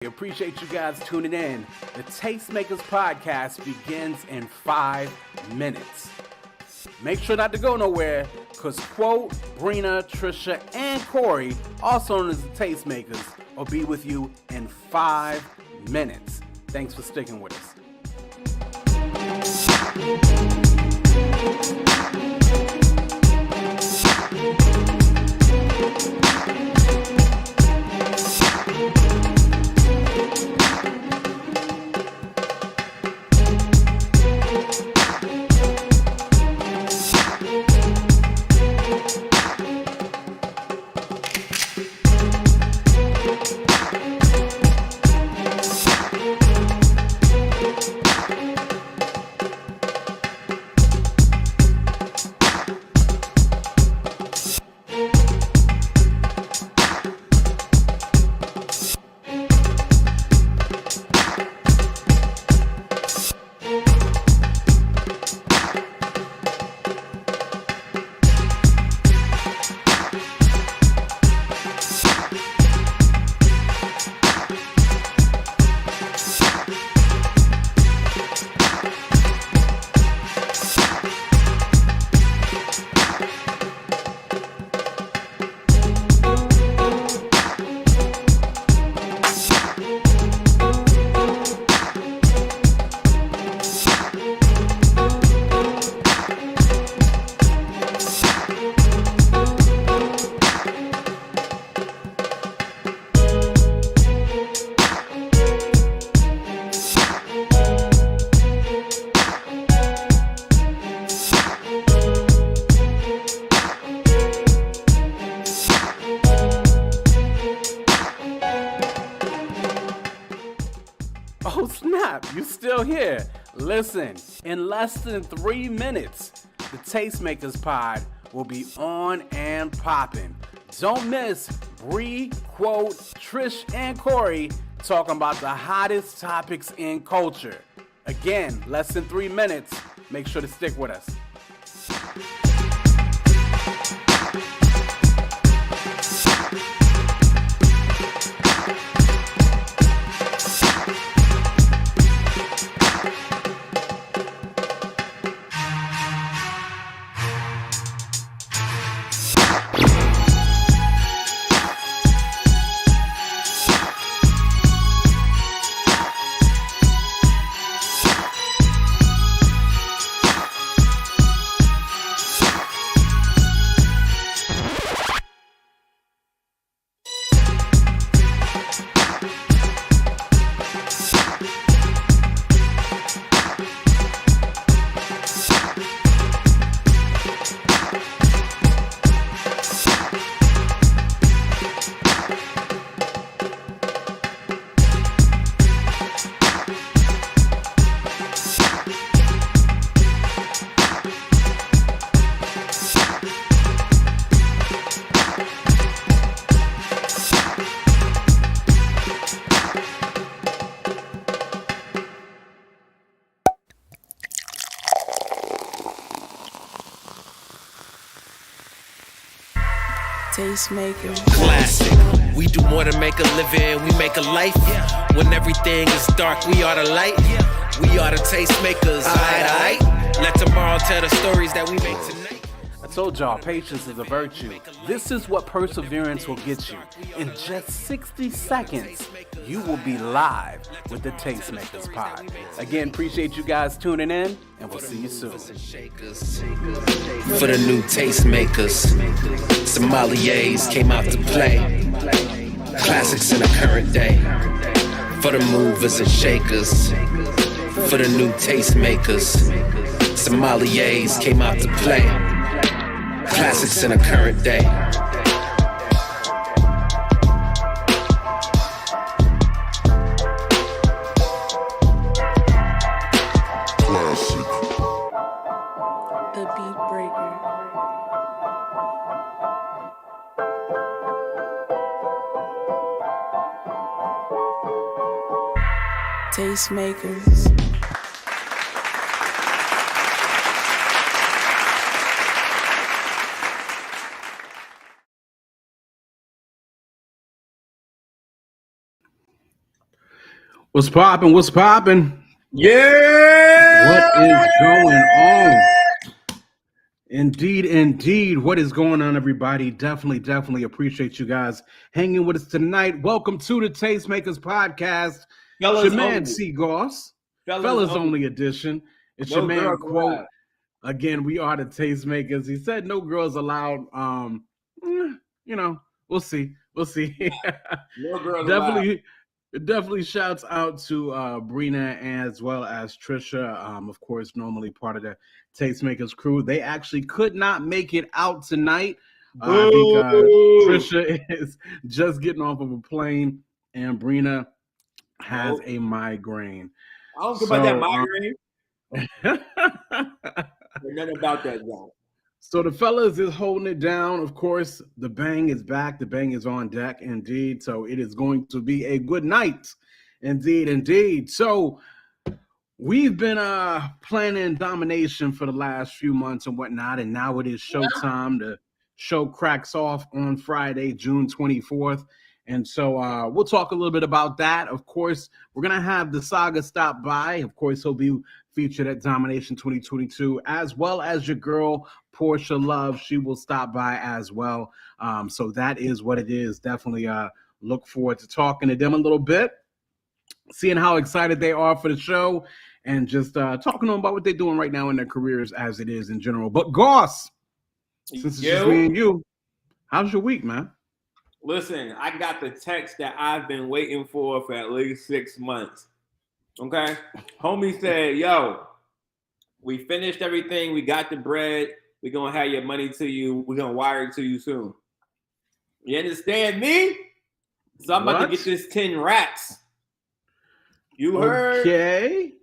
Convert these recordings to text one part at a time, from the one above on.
We appreciate you guys tuning in. The Tastemakers Podcast begins in 5 minutes. Make sure not to go nowhere, because Quote, Brina, Trisha, and Corey, also known as the Tastemakers, will be with you in 5 minutes. Thanks for sticking with us. Oh snap, you still here. Listen, in less than 3 minutes, the Tastemakers Pod will be on and popping. Don't miss Bree, Quote, Trish, and Corey talking about the hottest topics in culture. Again, less than 3 minutes. Make sure to stick with us. Tastemakers. Classic. We do more than make a living, we make a life. When everything is dark, we are the light. We are the tastemakers. Aight. Let tomorrow tell the stories that we make tonight. I told y'all, patience is a virtue. This is what perseverance will get you. In just 60 seconds, you will be live with the Tastemakers Pod. Again, appreciate you guys tuning in, and we'll see you soon. For the new tastemakers, sommeliers came out to play. Classics in the current day. For the movers and shakers, for the new tastemakers, sommeliers came out to play. Classics in the current day. The Beat Breaker. Tastemakers. What's popping? What's popping? Yeah. What is going on? Indeed. What is going on, everybody? Definitely appreciate you guys hanging with us tonight. Welcome to the Tastemakers Podcast. Fellas It's your man, only. C. Goss. Fellas Fellas only. only edition. It's No your man, girls Quote. allowed. Again, we are the Tastemakers. He said no girls allowed. We'll see. No girls allowed. Definitely shouts out to Brina as well as Trisha, of course, normally part of the Tastemakers crew. They actually could not make it out tonight. I think Trisha is just getting off of a plane, and Brina has a migraine. I don't care about that migraine. Nothing about that, y'all. So the fellas is holding it down. Of course, the bang is back. The bang is on deck, indeed. So it is going to be a good night, indeed. So we've been planning Domination for the last few months and whatnot, and now it is showtime. The show cracks off on Friday, June 24th. And so we'll talk a little bit about that. Of course, we're going to have the Saga stop by. Of course, he'll be featured at Domination 2022, as well as your girl, Porsha Love. She will stop by as well. So that is what it is. Definitely look forward to talking to them a little bit, seeing how excited they are for the show, and just talking to them about what they're doing right now in their careers as it is in general. But Goss, since it's just me and you, how's your week, man? Listen, I got the text that I've been waiting for at least 6 months. Okay? Homie said, yo, we finished everything. We got the bread. We're going to have your money to you. We're going to wire it to you soon. You understand me? So I'm about to get this 10 racks. You heard? Okay.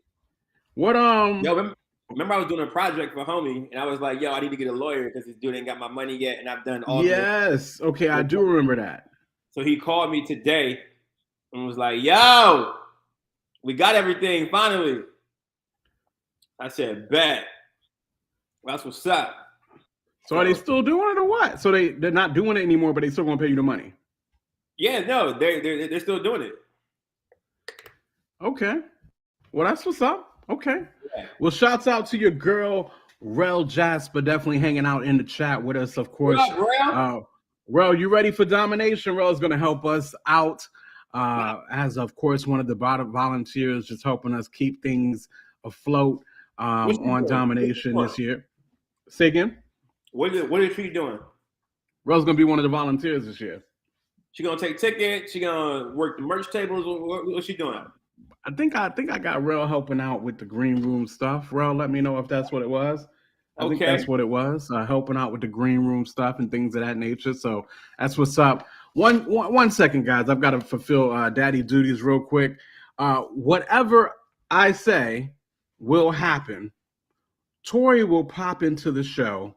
What, Yo, remember I was doing a project for homie, and I was like, yo, I need to get a lawyer because this dude ain't got my money yet, and I've done all Yes. Okay, I do remember that. So he called me today and was like, yo, we got everything finally. I said, bet. That's what's up. So are they still doing it or what? So they're not doing it anymore, but they still gonna pay you the money. Yeah, no, they're still doing it. Okay. Well, that's what's up. Okay. Yeah. Well, shouts out to your girl, Rel Jasper, definitely hanging out in the chat with us, of course. What up, Rel? Rel, you ready for Domination? Rel is going to help us out as, of course, one of the volunteers, just helping us keep things afloat on Domination this year. Say again? What is she doing? Rel's going to be one of the volunteers this year. She going to take tickets? She going to work the merch tables? What's she doing? I think I got Rel helping out with the green room stuff. Rel, let me know if that's what it was. I think that's what it was, helping out with the green room stuff and things of that nature. So that's what's up. One second, guys. I've got to fulfill daddy duties real quick. Whatever I say will happen. Tori will pop into the show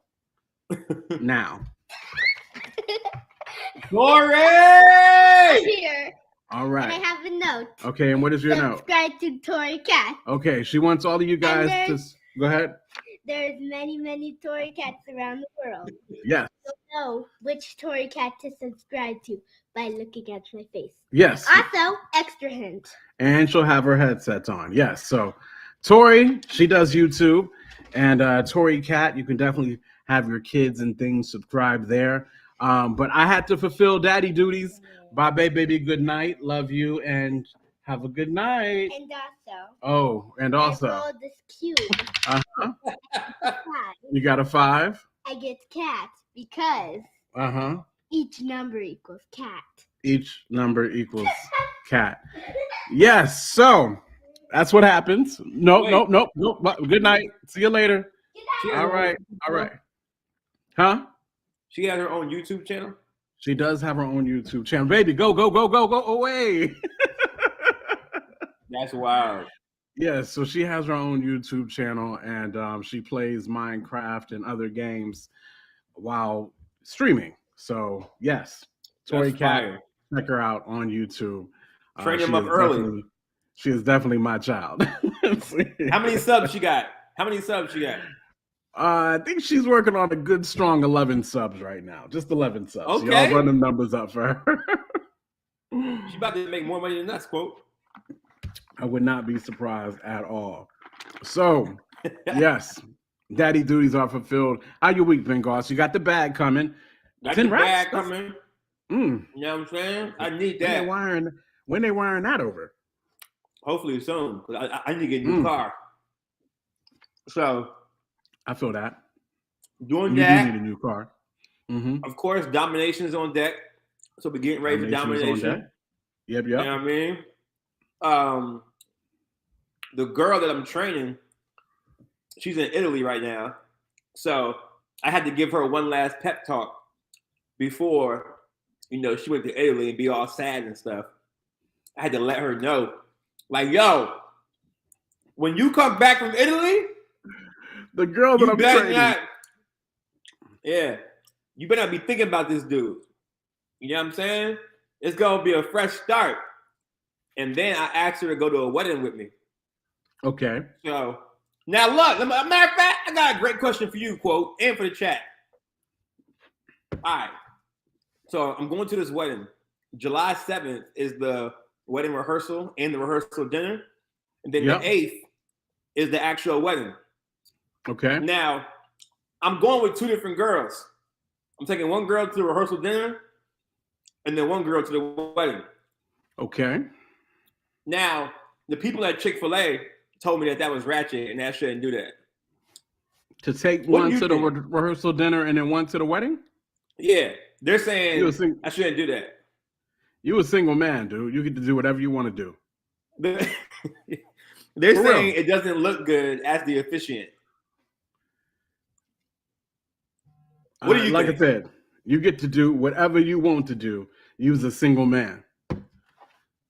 now. Tori! Here. All right. And I have a note. Okay, and what is your note? Subscribe to Tori Cat. Okay, she wants all of you guys to go ahead. There's many Tori Cats around the world. Yes. You'll know which Tori Cat to subscribe to by looking at my face. Yes. Also, extra hint. And she'll have her headsets on. Yes. So Tori, she does YouTube. And Tori Cat, you can definitely have your kids and things subscribe there. But I had to fulfill daddy duties. Bye, baby. Good night. Love you. And have a good night. And also. I rolled this cube. Uh-huh. 5. You got a 5? I get cat because. Uh-huh. Each number equals cat. Each number equals cat. Yes. So that's what happens. Nope. Good night. See you later. All right. Huh? She has her own YouTube channel? She does have her own YouTube channel. Baby, go away. That's wild. Yes, so she has her own YouTube channel, and she plays Minecraft and other games while streaming. So, yes, Tori Cat, check her out on YouTube. Train him up early. She is definitely my child. How many subs she got? I think she's working on a good, strong 11 subs right now. Just 11 subs. Okay. Y'all run them numbers up for her. She's about to make more money than us, quote. I would not be surprised at all. So, yes, daddy duties are fulfilled. How your week been, Goss? You got the bag coming. Got 10 the racks? bag coming. Mm. You know what I'm saying? I need When that. they wiring that over? Hopefully soon, because I need to get a new car. So I feel that. Doing You that. do need a new car. Mm-hmm. Of course, Domination is on deck. So we're getting ready for Domination. Yep. You know what I mean? The girl that I'm training, she's in Italy right now. So I had to give her one last pep talk before, she went to Italy and be all sad and stuff. I had to let her know, like, yo, when you come back from Italy, the girl that I'm training. You better not be thinking about this dude. You know what I'm saying? It's going to be a fresh start. And then I asked her to go to a wedding with me. Okay. So, now look, matter of fact, I got a great question for you, quote, and for the chat. All right. So, I'm going to this wedding. July 7th is the wedding rehearsal and the rehearsal dinner. And then the 8th is the actual wedding. Okay. Now, I'm going with two different girls. I'm taking one girl to the rehearsal dinner and then one girl to the wedding. Okay. Now, the people at Chick-fil-A told me that was ratchet and that I shouldn't do that. To take one to the rehearsal dinner and then one to the wedding? Yeah. They're saying I shouldn't do that. You a single man, dude. You get to do whatever you want to do. They're saying it doesn't look good as the officiant. What do you think? Like I said, you get to do whatever you want to do. You as a single man.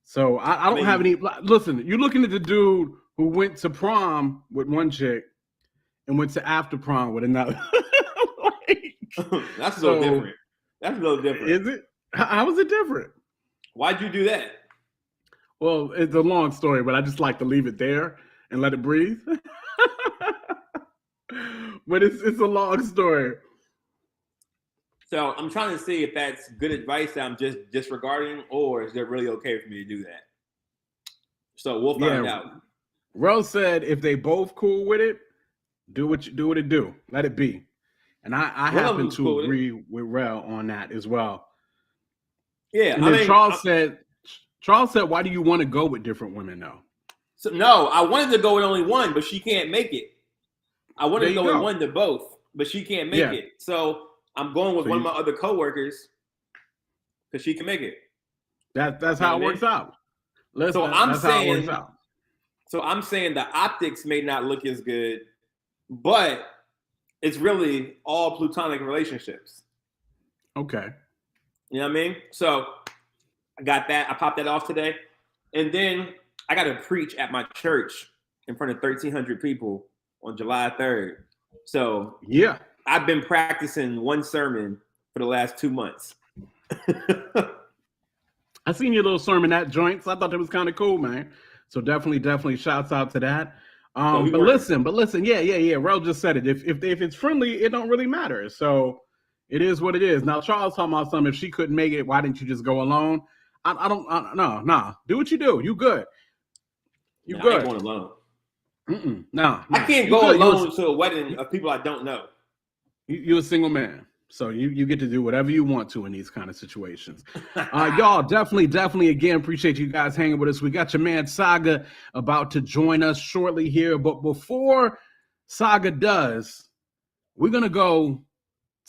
So I don't have any. Listen, you're looking at the dude who went to prom with one chick and went to after prom with another. That's a little different. That's a little different. Is it? How is it different? Why'd you do that? Well, it's a long story, but I just like to leave it there and let it breathe. But it's a long story. So I'm trying to see if that's good advice that I'm just disregarding, or is it really okay for me to do that? So we'll find out. Rel said if they both cool with it, do what it do. Let it be. And I happen to agree with Rel on that as well. Yeah. And then Charles said, why do you want to go with different women though? So no, I wanted to go with only one, but she can't make it. I wanted to go with one to both, but she can't make it. So I'm going with one of my other coworkers because she can make it. That's how it works out. So I'm saying the optics may not look as good, but it's really all platonic relationships. Okay. You know what I mean? So I got that. I popped that off today. And then I got to preach at my church in front of 1,300 people on July 3rd. So yeah. I've been practicing one sermon for the last 2 months. I seen your little sermonette joints. I thought that was kind of cool, man. So definitely shouts out to that. But listen. Yeah. Rel just said it. If it's friendly, it don't really matter. So it is what it is. Now, Charles talking about something. If she couldn't make it, why didn't you just go alone? No. Do what you do. You good. You good. I ain't going alone. No. I can't go alone to a wedding of people I don't know. You're a single man, so you get to do whatever you want to in these kind of situations. Y'all definitely again appreciate you guys hanging with us. We got your man Saga about to join us shortly here, but before Saga does, we're gonna go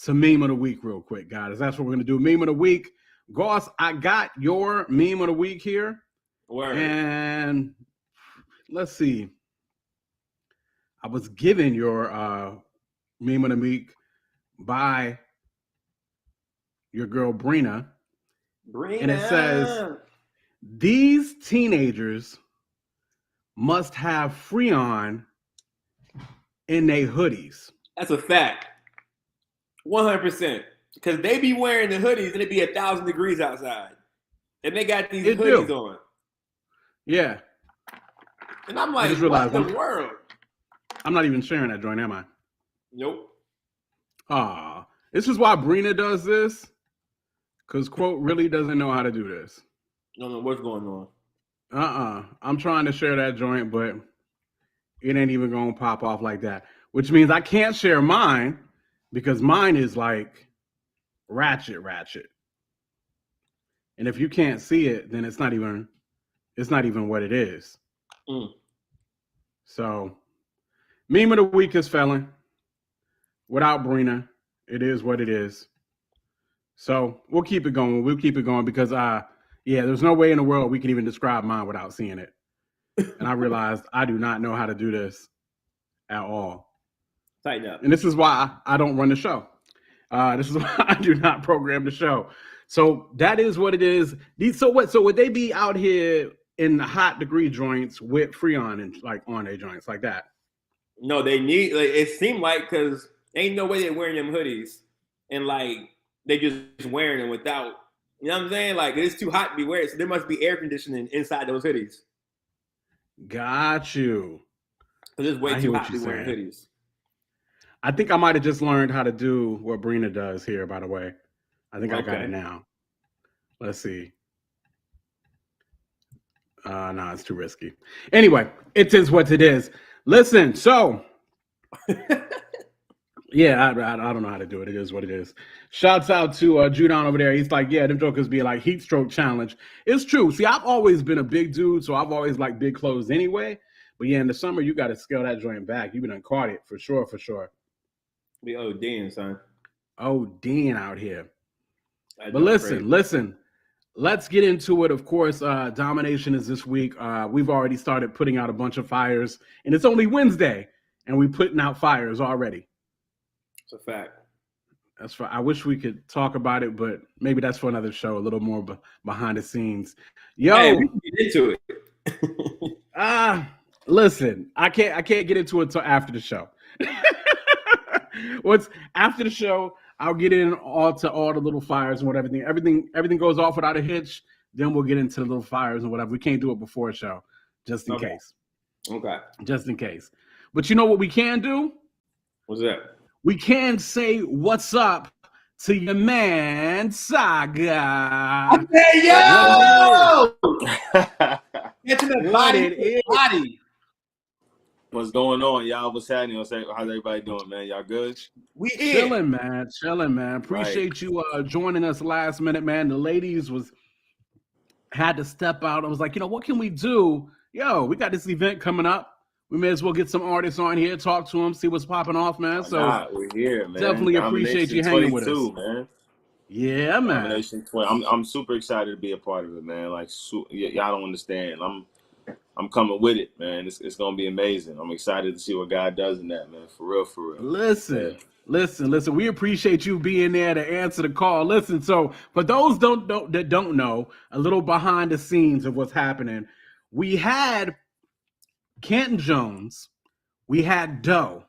to meme of the week real quick, guys. That's what we're gonna do. Meme of the week. Goss, I got your meme of the week here. Word. And let's see. I was given your meme of the week by your girl Brina. And it says, these teenagers must have Freon in their hoodies. That's a fact. 100%. Because they be wearing the hoodies and it be 1,000 degrees outside. And they got these hoodies on. Yeah. And I'm like, what in the world? I'm not even sharing that joint, am I? Nope. This is why Brina does this, because quote really doesn't know how to do this. I don't know what's going on. I'm trying to share that joint, but it ain't even gonna pop off like that. Which means I can't share mine because mine is like ratchet. And if you can't see it, then it's not even what it is. So, meme of the week is Felon. Without Brina, it is what it is. So we'll keep it going. Because there's no way in the world we can even describe mine without seeing it. And I realized I do not know how to do this at all. Tighten up. And this is why I don't run the show. This is why I do not program the show. So that is what it is. So would they be out here in the hot degree joints with Freon and like on their joints like that? No, they need. Like, it seemed like because ain't no way they're wearing them hoodies and like they just wearing them without. You know what I'm saying? Like it's too hot to be wearing. So there must be air conditioning inside those hoodies. Got you. Because it's way too hot to be wearing hoodies. I think I might have just learned how to do what Brina does here, by the way. I think I got it now. Let's see. No, it's too risky. Anyway, it is what it is. Listen, so yeah, I don't know how to do it. It is what it is. Shouts out to Judon over there. He's like, yeah, them jokers be like heat stroke challenge. It's true. See, I've always been a big dude, so I've always liked big clothes anyway. But yeah, in the summer, you got to scale that joint back. You've been caught it for sure. Be ODing, son. ODing out here. But listen. Let's get into it. Of course, Domination is this week. We've already started putting out a bunch of fires, and it's only Wednesday, and we're putting out fires already. It's a fact. That's for. I wish we could talk about it, but maybe that's for another show. A little more behind the scenes. Yo, hey, we can get into it. Listen, I can't get into it until after the show. What's after the show? I'll get in all the little fires and whatever. Everything goes off without a hitch. Then we'll get into the little fires and whatever. We can't do it before a show, just in case. Okay. Just in case. But you know what we can do? What's that? We can say what's up to your man Saga. Hey yo! Get to the body. What's going on, y'all? What's happening? How's everybody doing, man? Y'all good? We here. Chilling, man. Appreciate you joining us last minute, man. The ladies had to step out. I was like, what can we do? Yo, we got this event coming up. We may as well get some artists on here, talk to them, see what's popping off, man. So we're here, man. Definitely appreciate you hanging with us, man. Yeah, man. Domination 20. I'm super excited to be a part of it, man. Like, y'all don't understand. I'm coming with it, man. It's gonna be amazing. I'm excited to see what God does in that, man. For real. Listen. We appreciate you being there to answer the call. Listen, so for those that don't know, a little behind the scenes of what's happening, we had Canton Jones, we had Doe,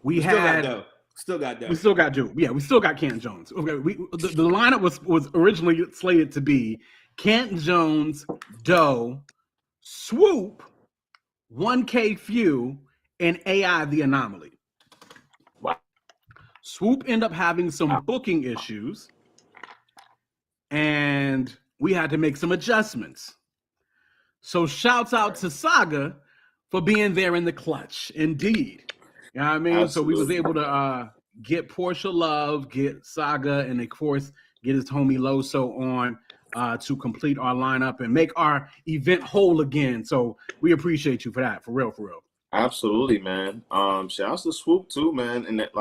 we still got Doe. Yeah, we still got Canton Jones. Okay, the lineup was originally slated to be Canton Jones, Doe, Swoop, 1K Few, and AI the Anomaly. Wow. Swoop ended up having some booking issues, and we had to make some adjustments. So shouts out to Saga for being there in the clutch. Indeed. You know what I mean? Absolutely. So we was able to get Porsha Love, get Saga, and of course, get his homie Loso on to complete our lineup and make our event whole again. So we appreciate you for that, for real. Absolutely, man. Shout out to Swoop too, man. And that,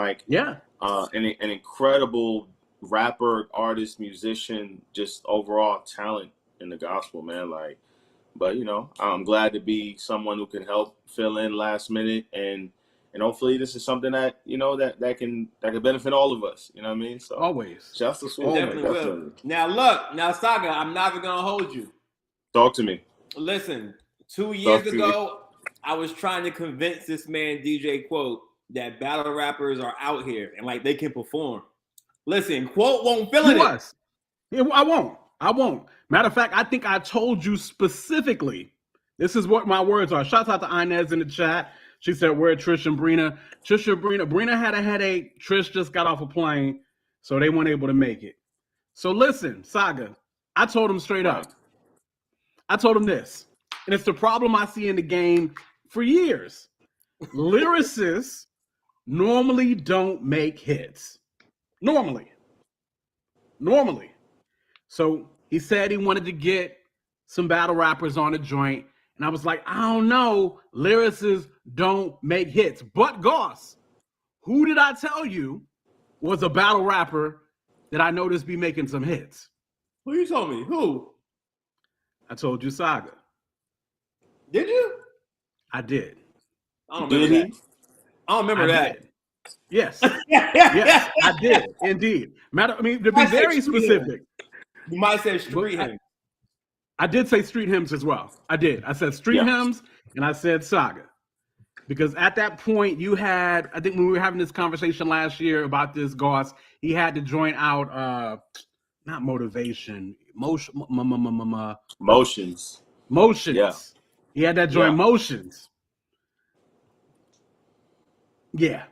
an incredible rapper, artist, musician, just overall talent in the gospel, man. But I'm glad to be someone who can help fill in last minute, and hopefully this is something that that can benefit all of us. You know what I mean? So always. Just the Swoop. Definitely will. Now Saga, I'm not even gonna hold you. Talk to me. Listen, 2 years ago, I was trying to convince this man DJ Quote that battle rappers are out here and they can perform. Listen, Quote won't feel it. Yeah, I won't. Matter of fact, I think I told you specifically. This is what my words are. Shouts out to Inez in the chat. She said, where Trish and Brina? Brina had a headache. Trish just got off a plane, so they weren't able to make it. So listen, Saga, I told him straight up. I told him this, and it's the problem I see in the game for years. Lyricists normally don't make hits. Normally. So he said he wanted to get some battle rappers on a joint, and I was like, I don't know. Lyricists don't make hits. But Goss, who did I tell you was a battle rapper that I noticed be making some hits? Who you told me? Who? I told you Saga. Did you? I did. I don't remember that. I don't remember that. Did. Yes. Yes, I did. Indeed. To be very specific. You might say street hymns. I did say street hymns as well. I did. I said street hymns and I said Saga. Because at that point you had, I think when we were having this conversation last year about this, Goss, he had to join out not motivation, Motions. Yeah. He had that joint motions. Yeah.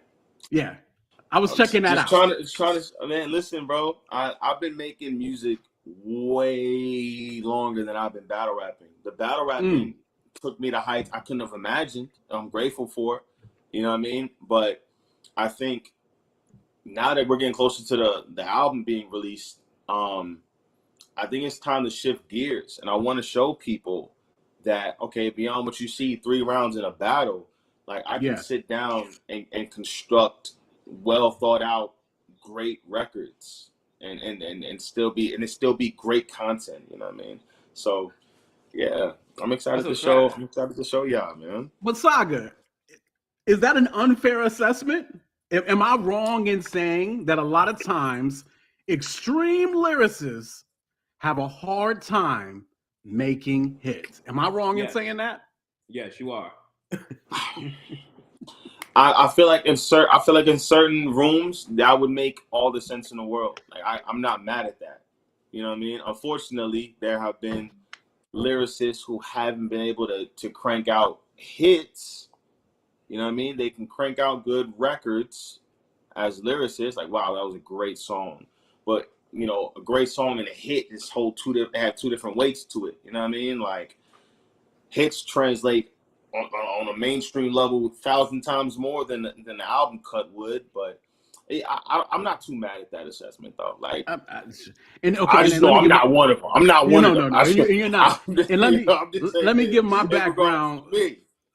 I was checking that out. Trying to, man, listen, bro. I've been making music way longer than I've been battle rapping. The battle rapping took me to heights I couldn't have imagined. I'm grateful for it. You know what I mean? But I think now that we're getting closer to the album being released, I think it's time to shift gears. And I want to show people that, okay, beyond what you see 3 rounds in a battle, like I can sit down and construct well thought out great records and still be great content, you know what I mean? So yeah, I'm excited to show y'all, man. But Saga, is that an unfair assessment? Am I wrong in saying that a lot of times extreme lyricists have a hard time making hits? Am I wrong in saying that? Yes, you are. I feel like in certain rooms that would make all the sense in the world. Like I'm not mad at that. You know what I mean? Unfortunately, there have been lyricists who haven't been able to crank out hits. You know what I mean? They can crank out good records as lyricists. Like, wow, that was a great song. But you know, a great song and a hit have 2 different weights to it. You know what I mean? Like hits translate on a mainstream level 1,000 times more than the album cut would, but I'm not too mad at that assessment though. Like, I just know I'm not one of them. I'm not one of them. No, you're not. And let me give my background.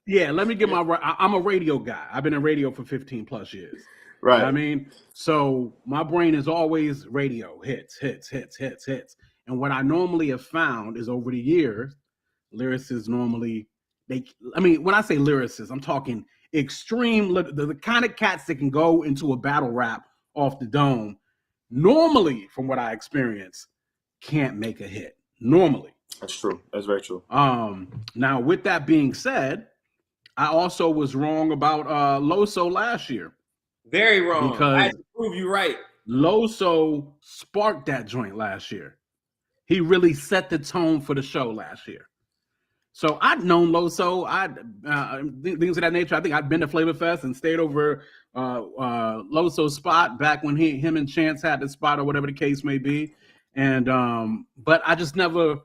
Yeah, let me give I'm a radio guy. I've been in radio for 15 plus years. Right. You know what I mean? So my brain is always radio hits. And what I normally have found is over the years, lyricists normally, when I say lyricists, I'm talking extreme, the kind of cats that can go into a battle rap off the dome, normally, from what I experience, can't make a hit. Normally. That's true. That's very true. Now, with that being said, I also was wrong about Loso last year. Very wrong. Because I had to prove you right. Loso sparked that joint last year. He really set the tone for the show last year. So I'd known Loso, things of that nature. I think I'd been to Flavor Fest and stayed over Loso's spot back when him and Chance had the spot or whatever the case may be. And but I just never,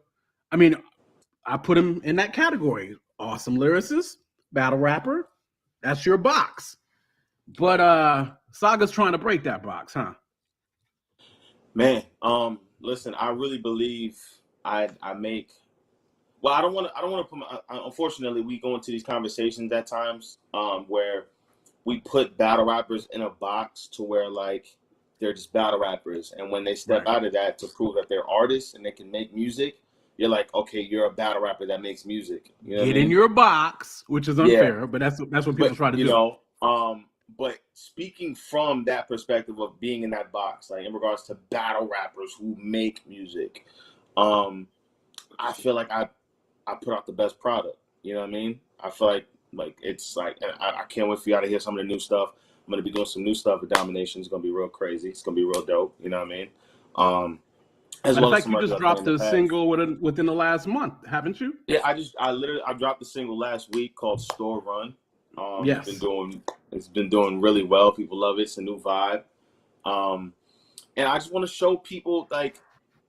I put him in that category. Awesome lyricist, battle rapper. That's your box. But Saga's trying to break that box, huh? Man, listen, I really believe I make. Well, I don't want to put. Unfortunately, we go into these conversations at times where we put battle rappers in a box to where like they're just battle rappers, and when they step out of that to prove that they're artists and they can make music, you're like, okay, you're a battle rapper that makes music. You know Get in your box, which is unfair, but that's what people try to do. You know, but speaking from that perspective of being in that box, like in regards to battle rappers who make music, I feel like I put out the best product. You know what I mean? I feel like it's like I can't wait for y'all to hear some of the new stuff. I'm gonna be doing some new stuff with Domination. It's gonna be real crazy. It's gonna be real dope. You know what I mean? As well as you just dropped a single within the last month, haven't you? Yeah, I dropped a single last week called Store Run. Yes. It's been doing really well. People love it. It's a new vibe. And I just want to show people like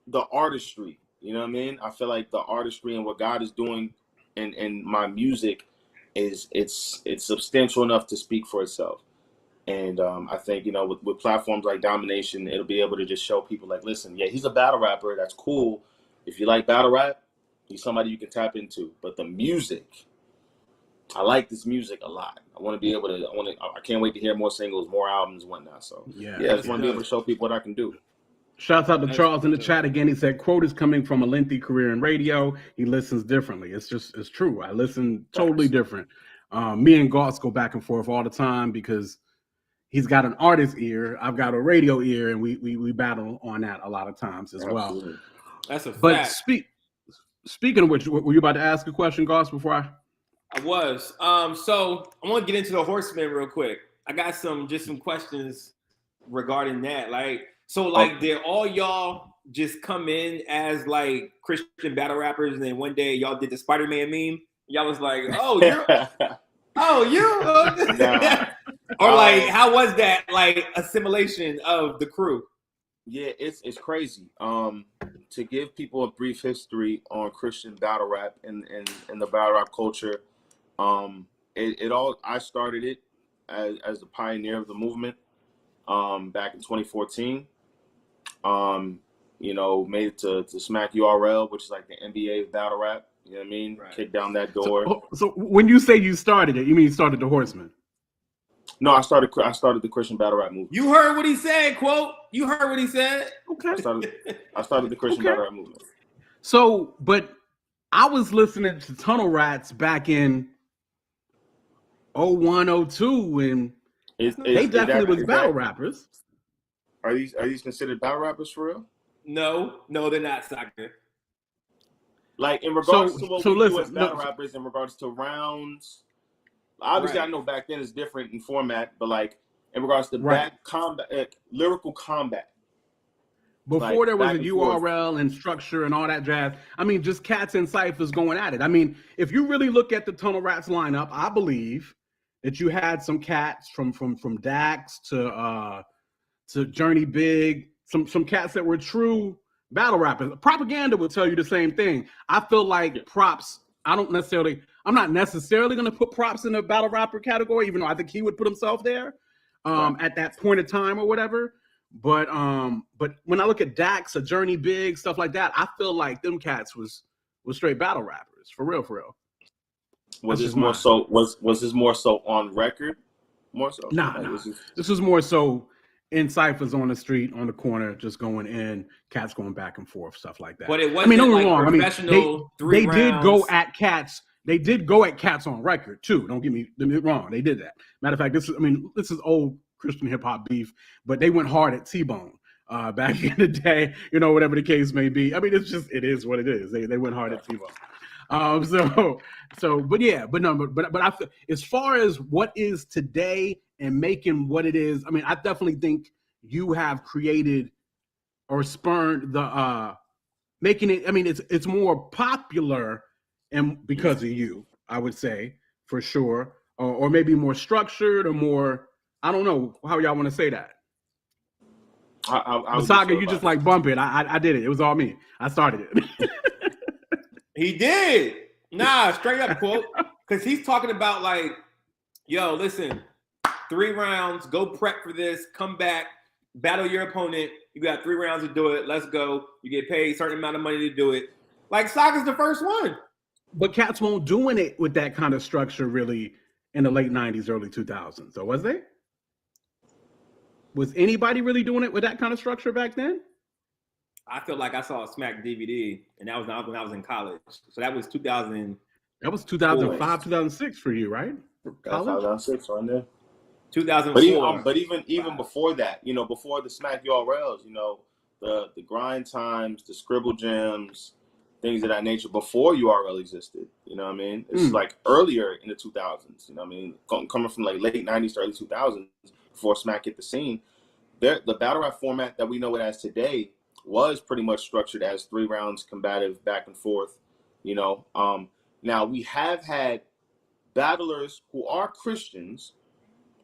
the artistry. You know what I mean? I feel like the artistry and what God is doing in my music it's substantial enough to speak for itself. And I think, you know, with platforms like Domination, it'll be able to just show people like, listen, yeah, he's a battle rapper. That's cool. If you like battle rap, he's somebody you can tap into. But the music, I like this music a lot. I want to be able to, I can't wait to hear more singles, more albums, and whatnot. So yeah, I just want to be able to show people what I can do. Shouts out to Charles in the chat again. He said, quote is coming from a lengthy career in radio. He listens differently. It's true. I listen totally different. Me and Goss go back and forth all the time because he's got an artist ear. I've got a radio ear, and we battle on that a lot of times as well. That's a fact. But speaking of which, were you about to ask a question, Goss, before I was. So I want to get into the Horsemen real quick. I got some questions regarding that. Did all y'all just come in as like Christian battle rappers, and then one day y'all did the Spider-Man meme? Y'all was like, "Oh, you're, Nah. Or like, how was that like assimilation of the crew? Yeah, it's crazy. To give people a brief history on Christian battle rap and the battle rap culture, I started it as the pioneer of the movement back in 2014. You know, made it to Smack URL, which is like the NBA of battle rap. You know what I mean? Right. Kicked down that door. So when you say you started it, you mean you started the Horsemen? No, I started the Christian battle rap movement. You heard what he said, quote. You heard what he said. Okay. I started the Christian battle rap movement. So, but I was listening to Tunnel Rats back in 01, 02, and they definitely was battle rappers. Are these considered battle rappers for real? No, they're not, Saga. Like in regards to what we do as battle rappers, in regards to rounds. Obviously, right. I know back then it's different in format, but like in regards to back combat, lyrical combat. Before there was a URL and structure and all that jazz. I mean, just cats and ciphers going at it. I mean, if you really look at the Tunnel Rats lineup, I believe that you had some cats from Dax to Journey Big, some cats that were true battle rappers. Propaganda would tell you the same thing. I feel like Props. I'm not necessarily going to put Props in the battle rapper category, even though I think he would put himself there at that point of time or whatever. But when I look at Dax, a Journey Big, stuff like that, I feel like them cats was straight battle rappers for real. Was this more so? Was this more so on record? More so? Nah. This was more so in ciphers on the street, on the corner, just going in, cats going back and forth, stuff like that. But it wasn't don't get me wrong. Professional they did go at cats. They did go at cats on record too. Don't get me wrong. They did that. Matter of fact, this is old Christian hip hop beef, but they went hard at T-Bone back in the day. You know, whatever the case may be. I mean, it is what it is. They went hard at T-Bone. But I feel, as far as what is today and making what it is, I mean, I definitely think you have created or spurned the making it. I mean, it's more popular and because of you, I would say for sure, or maybe more structured or more. I don't know how y'all want to say that. Saga, you just like bump it. I did it. It was all me. I started it. He did. Nah, straight up quote. Because he's talking about like, yo, listen, 3 rounds, go prep for this, come back, battle your opponent. You got 3 rounds to do it. Let's go. You get paid a certain amount of money to do it. Like Saga's the first one. But cats won't doing it with that kind of structure really in the late 90s, early 2000s. So was they? Was anybody really doing it with that kind of structure back then? I feel like I saw a Smack DVD, and that was when I was in college. So that was 2000. That was 2005, 2006 for you, right? College? 2006, right there. 2004. But even before that, you know, before the Smack URLs, you know, the grind times, the scribble jams, things of that nature, before URL existed. You know what I mean? It's like earlier in the 2000s. You know what I mean? Coming from like late 90s to early 2000s, before Smack hit the scene, the battle rap format that we know it as today was pretty much structured as 3 rounds, combative, back and forth. You know, now we have had battlers who are Christians.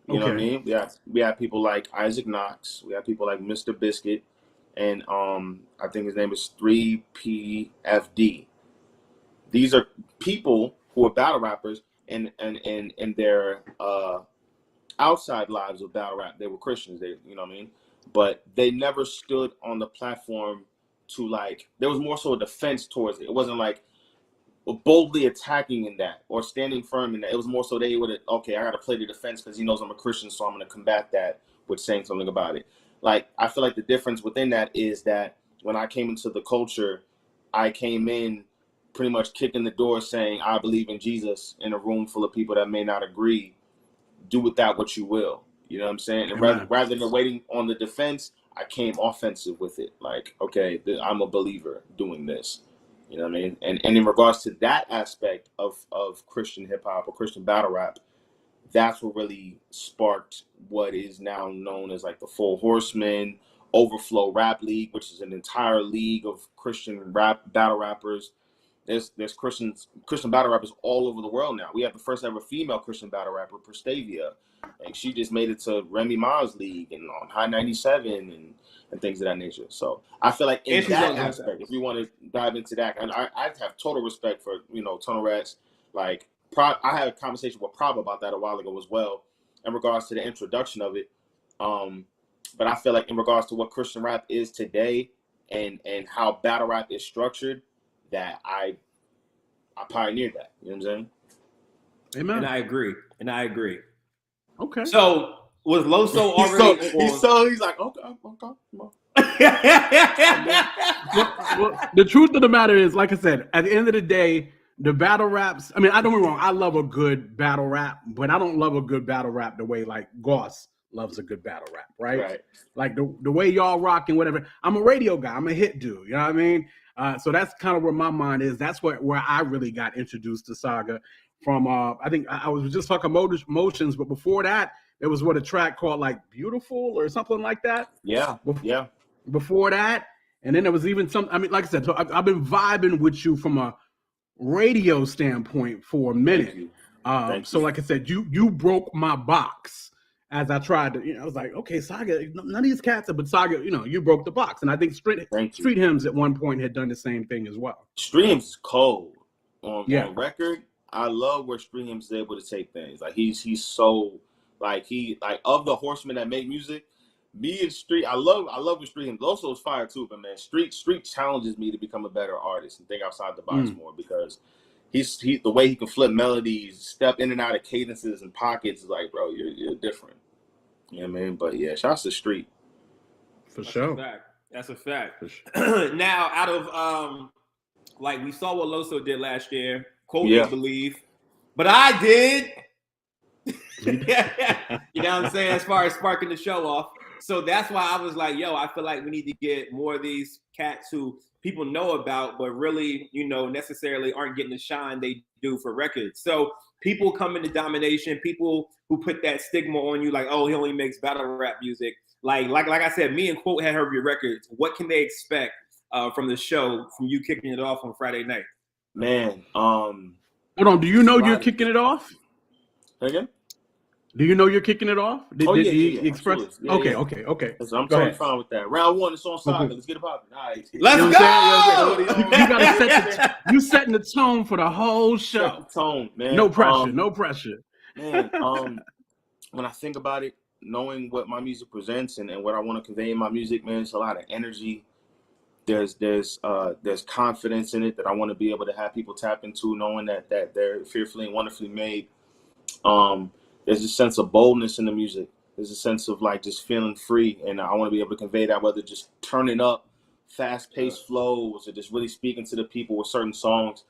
You know what I mean? We have people like Isaac Knox. We have people like Mr. Biscuit. and I think his name is 3PFD. These are people who are battle rappers, and their outside lives of battle rap, they were Christians. They, you know what I mean? But they never stood on the platform to like. There was more so a defense towards it. It wasn't like boldly attacking in that or standing firm in that. It was more so they would, okay, I got to play the defense because he knows I'm a Christian, so I'm going to combat that with saying something about it. Like, I feel like the difference within that is that when I came into the culture, I came in pretty much kicking the door saying, I believe in Jesus, in a room full of people that may not agree. Do with that what you will. You know what I'm saying? And rather than waiting on the defense, I came offensive with it. Like, okay, I'm a believer doing this. You know what I mean? And in regards to that aspect of Christian hip hop or Christian battle rap, that's what really sparked what is now known as like the Four Horsemen, Overflow Rap League, which is an entire league of Christian rap battle rappers. There's Christian battle rappers all over the world now. We have the first ever female Christian battle rapper, Prestavia, and she just made it to Remy Ma's league and on High 97 and things of that nature. So I feel like in that aspect, if you want to dive into that, and I have total respect for, you know, Tunnel Rats. Like, I had a conversation with Prob about that a while ago as well in regards to the introduction of it. But I feel like in regards to what Christian rap is today and how battle rap is structured, that I pioneered that. You know what I'm saying? Amen. And I agree. Okay. So was Loso already? He's like, okay. Well, the truth of the matter is, like I said, at the end of the day, the battle raps. I mean, I don't get me wrong. I love a good battle rap, but I don't love a good battle rap the way like Goss loves a good battle rap, right? Like the way y'all rock and whatever. I'm a radio guy. I'm a hit dude. You know what I mean? So that's kind of where my mind is. That's where I really got introduced to Saga from. I think I was just talking Motions, but before that, there was a track called like Beautiful or something like that. Yeah. Before that, and then there was even some. I mean, like I said, so I've been vibing with you from a radio standpoint for a minute. So like I said, you broke my box. As I tried to, I was like, okay, Saga, none of these cats are, but Saga, you broke the box. And I think Street Hymns at one point had done the same thing as well. Street Hymns is cold on record. I love where Street Hymns is able to take things. Like he's so like of the horsemen that make music, me and Street, I love what Street Hymns. Also is fire too, but man, Street challenges me to become a better artist and think outside the box more because he's the way he can flip melodies, step in and out of cadences and pockets is like, bro, you're different. Yeah, man. But yeah, shouts to Street. For sure. That's a fact. Now, out of like we saw what Loso did last year. Cole didn't believe, but I did. You know what I'm saying? As far as sparking the show off. So that's why I was like, yo, I feel like we need to get more of these cats who people know about, but really, necessarily aren't getting the shine they do for records. So people come into Domination, people who put that stigma on you, like, oh, he only makes battle rap music. Like I said, me and Quote had heard your records. What can they expect from the show, from you kicking it off on Friday night? Man, hold on. Do you know you're kicking it off? Again? Do you know you're kicking it off? Did he express? Yeah, okay. So I'm totally fine with that. Round one, it's on Saga. Let's get it popping. All right. Let's go! You gotta you setting the tone for the whole show. Set the tone, man. No pressure. No pressure. Man, when I think about it, knowing what my music presents and what I want to convey in my music, man, it's a lot of energy. There's confidence in it that I want to be able to have people tap into, knowing that they're fearfully and wonderfully made. There's a sense of boldness in the music. There's a sense of like just feeling free, and I want to be able to convey that, whether just turning up fast-paced flows or just really speaking to the people with certain songs.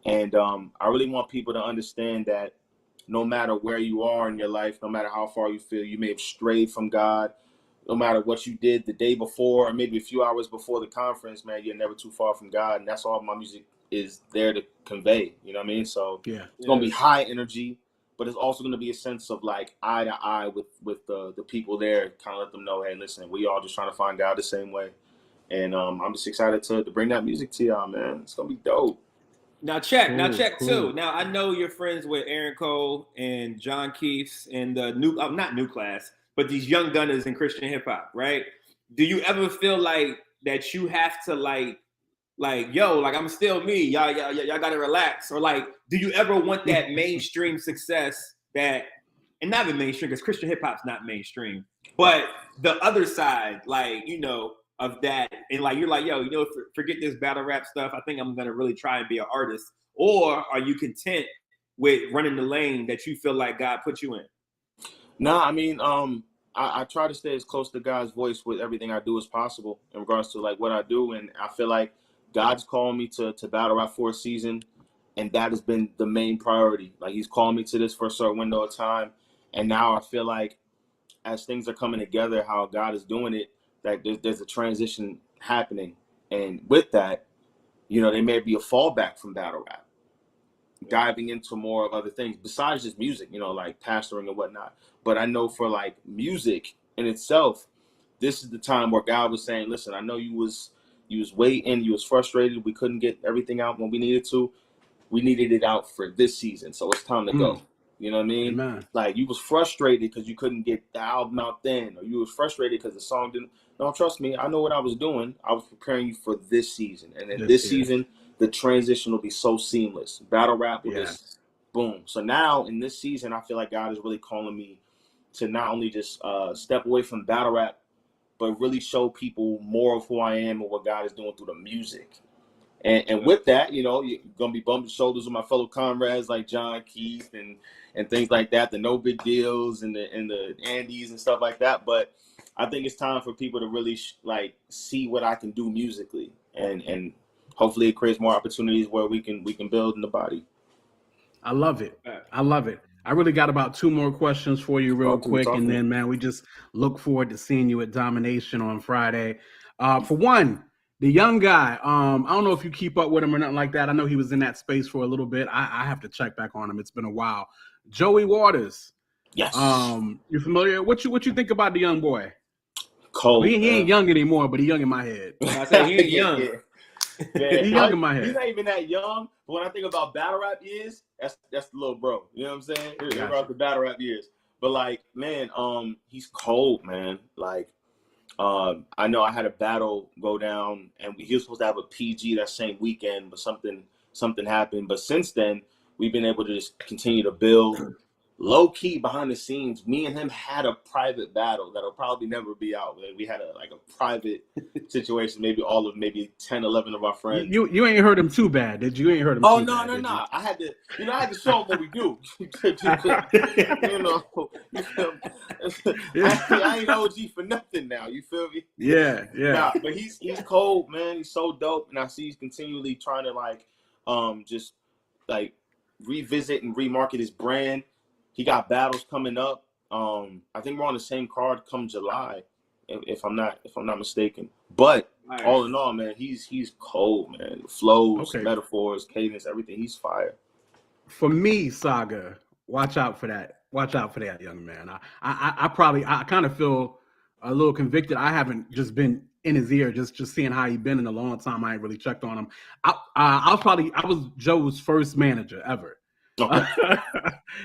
And I really want people to understand that no matter where you are in your life, no matter how far you feel you may have strayed from God, no matter what you did the day before or maybe a few hours before the conference, man, you're never too far from God. And that's all my music is there to convey. You know what I mean? So it's going to be high energy, but it's also going to be a sense of like eye to eye with the people there, kind of let them know, hey, listen, we all just trying to find God the same way. And I'm just excited to bring that music to y'all, man. It's going to be dope. Now check too. Now I know you're friends with Aaron Cole and John Keefs and the not new class, but these young gunners in Christian hip hop, right? Do you ever feel like that you have to like, yo, like I'm still me. Y'all gotta relax. Or like, do you ever want that mainstream success that, and not even mainstream, because Christian hip hop's not mainstream, but the other side, like, you know, of that, and like you're like, yo, you know, forget this battle rap stuff. I think I'm gonna really try and be an artist. Or are you content with running the lane that you feel like God put you in? Nah, I mean, I try to stay as close to God's voice with everything I do as possible in regards to like what I do, and I feel like God's calling me to battle rap for a season, and that has been the main priority. Like He's calling me to this for a certain window of time, and now I feel like as things are coming together, how God is doing it, that there's a transition happening, and with that, you know, there may be a fallback from battle rap, diving into more of other things besides just music, you know, like pastoring and whatnot. But I know for like music in itself, this is the time where God was saying, listen, I know you was waiting, you was frustrated, we couldn't get everything out when we needed to. We needed it out for this season, so it's time to go. You know what I mean? Amen. Like you was frustrated because you couldn't get the album out then, or you was frustrated because the song didn't. No, trust me, I know what I was doing. I was preparing you for this season, and in this season, the transition will be so seamless. Battle rap will just boom. So now in this season, I feel like God is really calling me to not only just step away from battle rap, but really show people more of who I am and what God is doing through the music. And with that, you know, you're going to be bumping shoulders with my fellow comrades like John Keith and things like that, the No Big Deals and the Andes and stuff like that. But I think it's time for people to really like see what I can do musically, and hopefully it creates more opportunities where we can build in the body. I love it. I love it. I really got about 2 more questions for you real quick. And then, man, we just look forward to seeing you at Domination on Friday. For one, the young guy, I don't know if you keep up with him or nothing like that. I know he was in that space for a little bit. I have to check back on him. It's been a while. Joey Waters. Yes. You familiar? What you think about the young boy? Cold. Well, he ain't young anymore, but he young in my head. I say he ain't young. Yeah. He's young in my head. He's not even that young, but when I think about battle rap years, that's the little bro. You know what I'm saying? About the battle rap years. But like, man, he's cold, man. Like, I know I had a battle go down, and he was supposed to have a PG that same weekend, but something happened. But since then, we've been able to just continue to build. Low key behind the scenes, me and him had a private battle that'll probably never be out. We had a private situation, maybe 10, 11 of our friends. You ain't heard him too bad, did you? You ain't heard him too bad. No. I had to show him what we do. I ain't OG for nothing now. You feel me? Yeah. Nah, but he's cold, man. He's so dope, and I see he's continually trying to just like revisit and remarket his brand. He got battles coming up. I think we're on the same card come July, if I'm not mistaken. But all in all, man, he's cold, man. Flows, metaphors, cadence, everything. He's fire. For me, Saga, watch out for that. Watch out for that young man. I kind of feel a little convicted. I haven't just been in his ear, just seeing how he's been in a long time. I ain't really checked on him. I was Joe's first manager ever. Okay.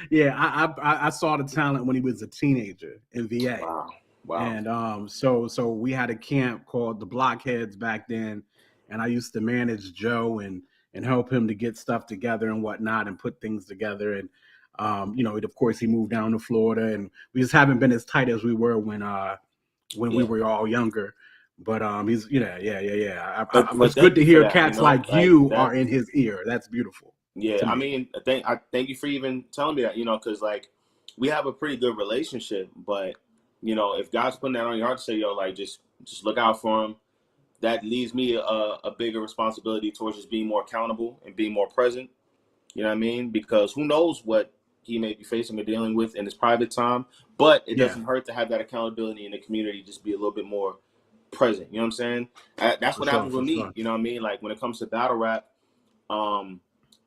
Yeah, I saw the talent when he was a teenager in VA. Wow. And so we had a camp called the Blockheads back then, and I used to manage Joe and help him to get stuff together and whatnot and put things together. And of course he moved down to Florida, and we just haven't been as tight as we were when we were all younger. But he's it's good to hear cats like you are in his ear. That's beautiful. Yeah, I mean, I thank you for even telling me that, because like we have a pretty good relationship, but if God's putting that on your heart to say, yo, like just look out for him, that leaves me a bigger responsibility towards just being more accountable and being more present. You know what I mean? Because who knows what he may be facing or dealing with in his private time, but it doesn't hurt to have that accountability in the community, just be a little bit more present. You know what I'm saying? That's what happens with me. You know what I mean? Like when it comes to battle rap,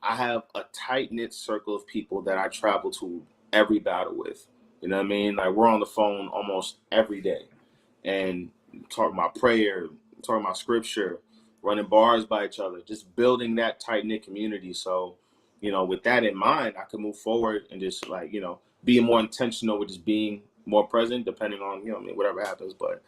I have a tight-knit circle of people that I travel to every battle with. You know what I mean? Like, we're on the phone almost every day and talking about prayer, talking about scripture, running bars by each other, just building that tight-knit community. So, with that in mind, I can move forward and just, like, being more intentional with just being more present, depending on, whatever happens. But,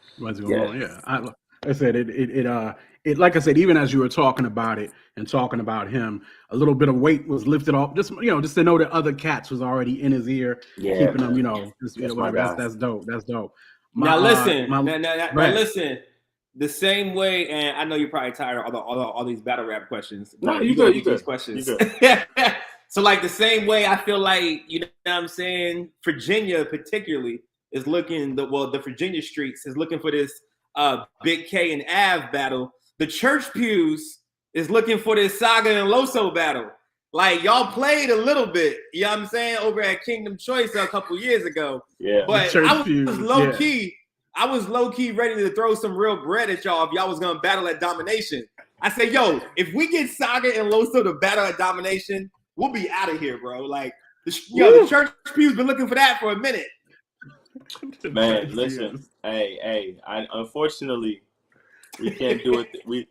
I said it like I said, even as you were talking about it and talking about him, a little bit of weight was lifted off. Just just to know that other cats was already in his ear, keeping him, whatever. That's dope. That's dope. Now listen. The same way, and I know you're probably tired of all these battle rap questions. No, you good. These questions. So like the same way, I feel like what I'm saying. Virginia particularly is looking the Virginia streets is looking for this Big K and Av battle. The church pews is looking for this Saga and Loso battle. Like y'all played a little bit, what I'm saying, over at Kingdom Choice a couple years ago. Yeah, but I was low key. I was low key ready to throw some real bread at y'all if y'all was gonna battle at Domination. I said, yo, if we get Saga and Loso to battle at Domination, we'll be out of here, bro. Like the church pew's been looking for that for a minute. Man, listen, unfortunately we can't do it. We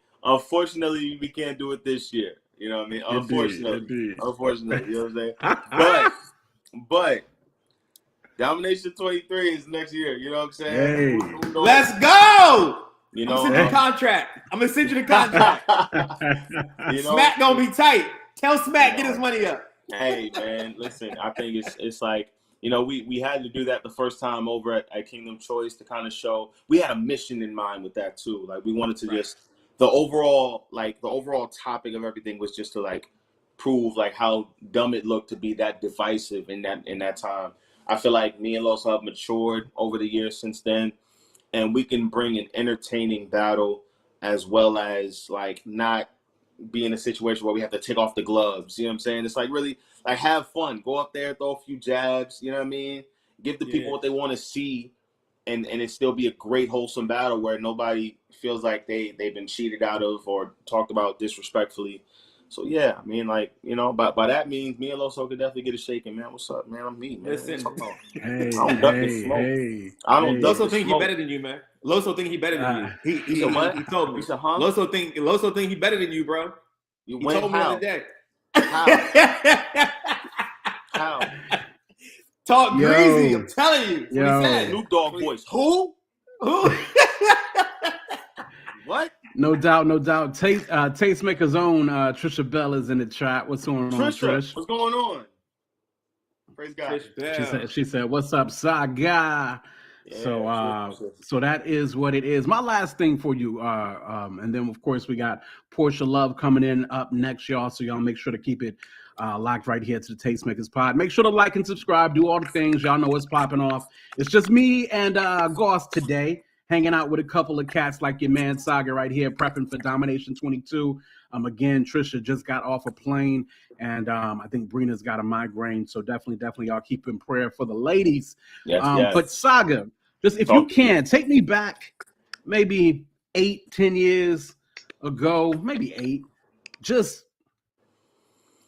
can't do it this year. You know what I mean? Unfortunately, you know what I'm saying? But Domination 23 is next year. You know what I'm saying? Hey. Let's go. I'm gonna send you the contract. Smack gonna be tight. Tell Smack get his money up. Hey man, listen. I think it's like we had to do that the first time over at Kingdom Choice to kind of show we had a mission in mind with that too. Like we wanted to just the overall topic of everything was just to like prove like how dumb it looked to be that divisive in that time. I feel like me and Loso have matured over the years since then, and we can bring an entertaining battle as well as like not be in a situation where we have to take off the gloves. You know what I'm saying? It's like really like have fun. Go up there, throw a few jabs. You know what I mean? Give the people what they want to see, and it still be a great wholesome battle where nobody feels like they've been cheated out of or talked about disrespectfully. So yeah, I mean, like by that means, me and Loso could definitely get a shaking, man. What's up, man? I'm me, man. Listen, Loso think he better than you, man. Loso think he better than you. He told me. Loso think he better than you, bro. He told me the other day. How? Talk greasy. I'm telling you. Yo. What he said. Snoop Dogg voice. Who? What? No doubt. Tastemakers own Trisha Bell is in the chat. What's going on, Trish? What's going on? Praise God. She said, "What's up, Saga?" Yeah, so that is what it is. My last thing for you, and then of course we got Porsha Love coming in up next, y'all. So y'all make sure to keep it locked right here to the Tastemakers Pod. Make sure to like and subscribe. Do all the things. Y'all know what's popping off. It's just me and Goss today, hanging out with a couple of cats like your man Saga right here, prepping for Domination 22. Again, Trisha just got off a plane, and I think Brina's got a migraine. So definitely, y'all keep in prayer for the ladies. Yes. But Saga, just if you can, take me back maybe 8-10 years ago, maybe 8. Just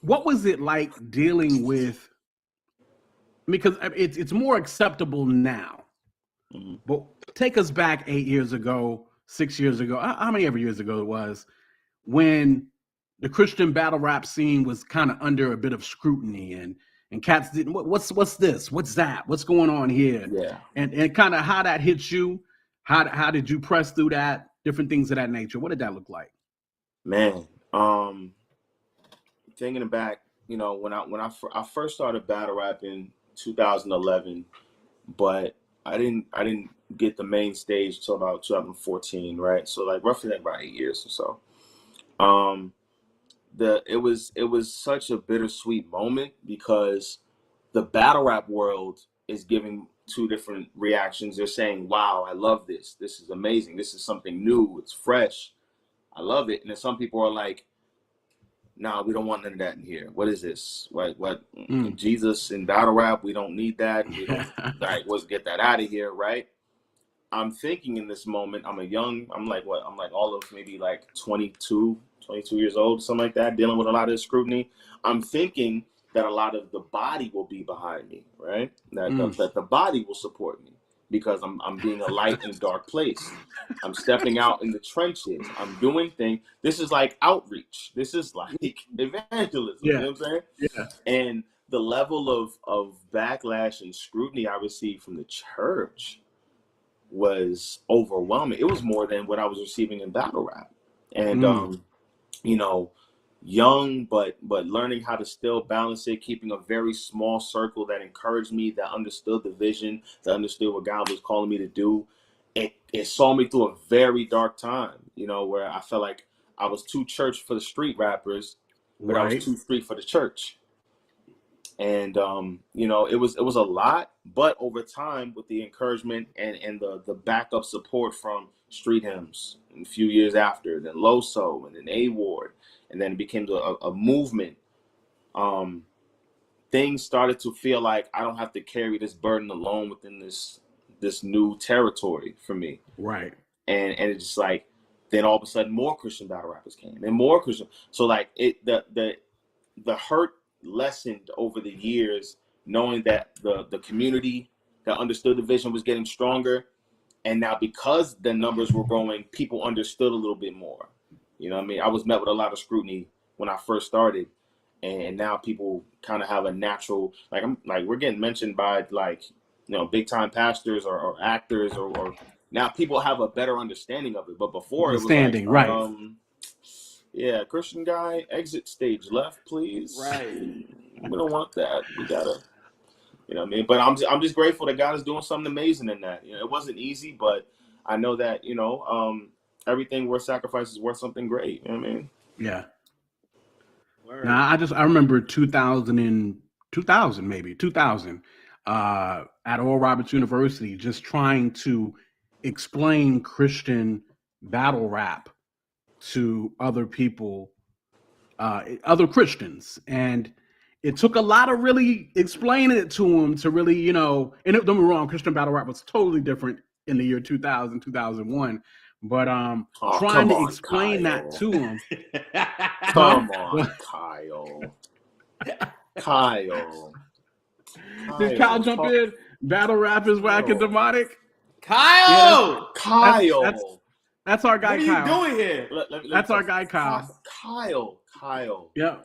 what was it like dealing with? Because it's more acceptable now. Mm-hmm. But take us back 8 years ago, 6 years ago, how many ever years ago it was, when the Christian battle rap scene was kind of under a bit of scrutiny and cats didn't, what's this? What's that? What's going on here? Yeah. And kind of how that hits you. How did you press through that? Different things of that nature. What did that look like? Man, thinking back, when I first started battle rap in 2011, but I didn't get the main stage till about 2014, right? So like roughly like about 8 years or so. It was such a bittersweet moment because the battle rap world is giving two different reactions. They're saying, "Wow, I love this. This is amazing. This is something new. It's fresh. I love it." And then some people are like, "Nah, we don't want none of that in here. What is this? What Jesus in battle rap? We don't need that. We don't let's get that out of here, right?" I'm thinking in this moment, I'm like all of maybe like 22 years old, something like that, dealing with a lot of scrutiny. I'm thinking that a lot of the body will be behind me, right? That the body will support me because I'm being a light in a dark place. I'm stepping out in the trenches. I'm doing things. This is like outreach. This is like evangelism. Yeah. You know what I'm saying? Yeah. And the level of backlash and scrutiny I received from the church was overwhelming. It was more than what I was receiving in battle rap. And you know, young, but learning how to still balance it, keeping a very small circle that encouraged me, that understood the vision, that understood what God was calling me to do. It saw me through a very dark time, you know, where I felt like I was too church for the street rappers, but I was too street for the church. And you know, it was a lot, but over time, with the encouragement and the backup support from Street Hymns, and a few years after, then Loso, and then A-Ward, and then it became a movement. Things started to feel like I don't have to carry this burden alone within this new territory for me. Right. And it's just like, then all of a sudden more Christian battle rappers came, and more Christian. So like the hurt lessened over the years, knowing that the community that understood the vision was getting stronger. And now because the numbers were growing, people understood a little bit more. You know what I mean? I was met with a lot of scrutiny when I first started. And now people kind of have a natural, we're getting mentioned by big time pastors or actors or now people have a better understanding of it. But before it was right. Yeah, Christian guy, exit stage left, please. Right. We don't want that. We gotta, you know what I mean? But I'm just grateful that God is doing something amazing in that. You know, it wasn't easy, but I know that, you know, everything worth sacrifice is worth something great. You know what I mean? Yeah. Now, I remember 2000 at Oral Roberts University, just trying to explain Christian battle rap to other people, other Christians. And it took a lot of really explaining it to them to really, you know, and don't get me wrong, Christian battle rap was totally different in the year 2000, 2001. But trying to explain that to him. Come on, Kyle. Did Kyle jump in? Battle rap is whack and demonic. Kyle! Yeah, Kyle! That's our guy, Kyle. What are you doing here? That's our guy, Kyle. Kyle. Yeah.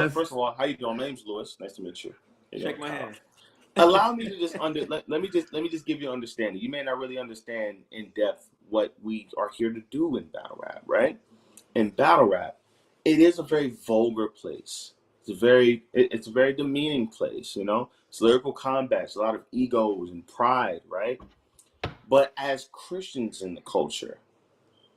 First of all, how you doing? My name's Lewis. Nice to meet you. Shake my hand. Allow me to just let me just give you an understanding. You may not really understand in depth what we are here to do in battle rap, right? In battle rap, it is a very vulgar place. It's a very demeaning place, you know? It's lyrical combats, a lot of egos and pride, right? But as Christians in the culture,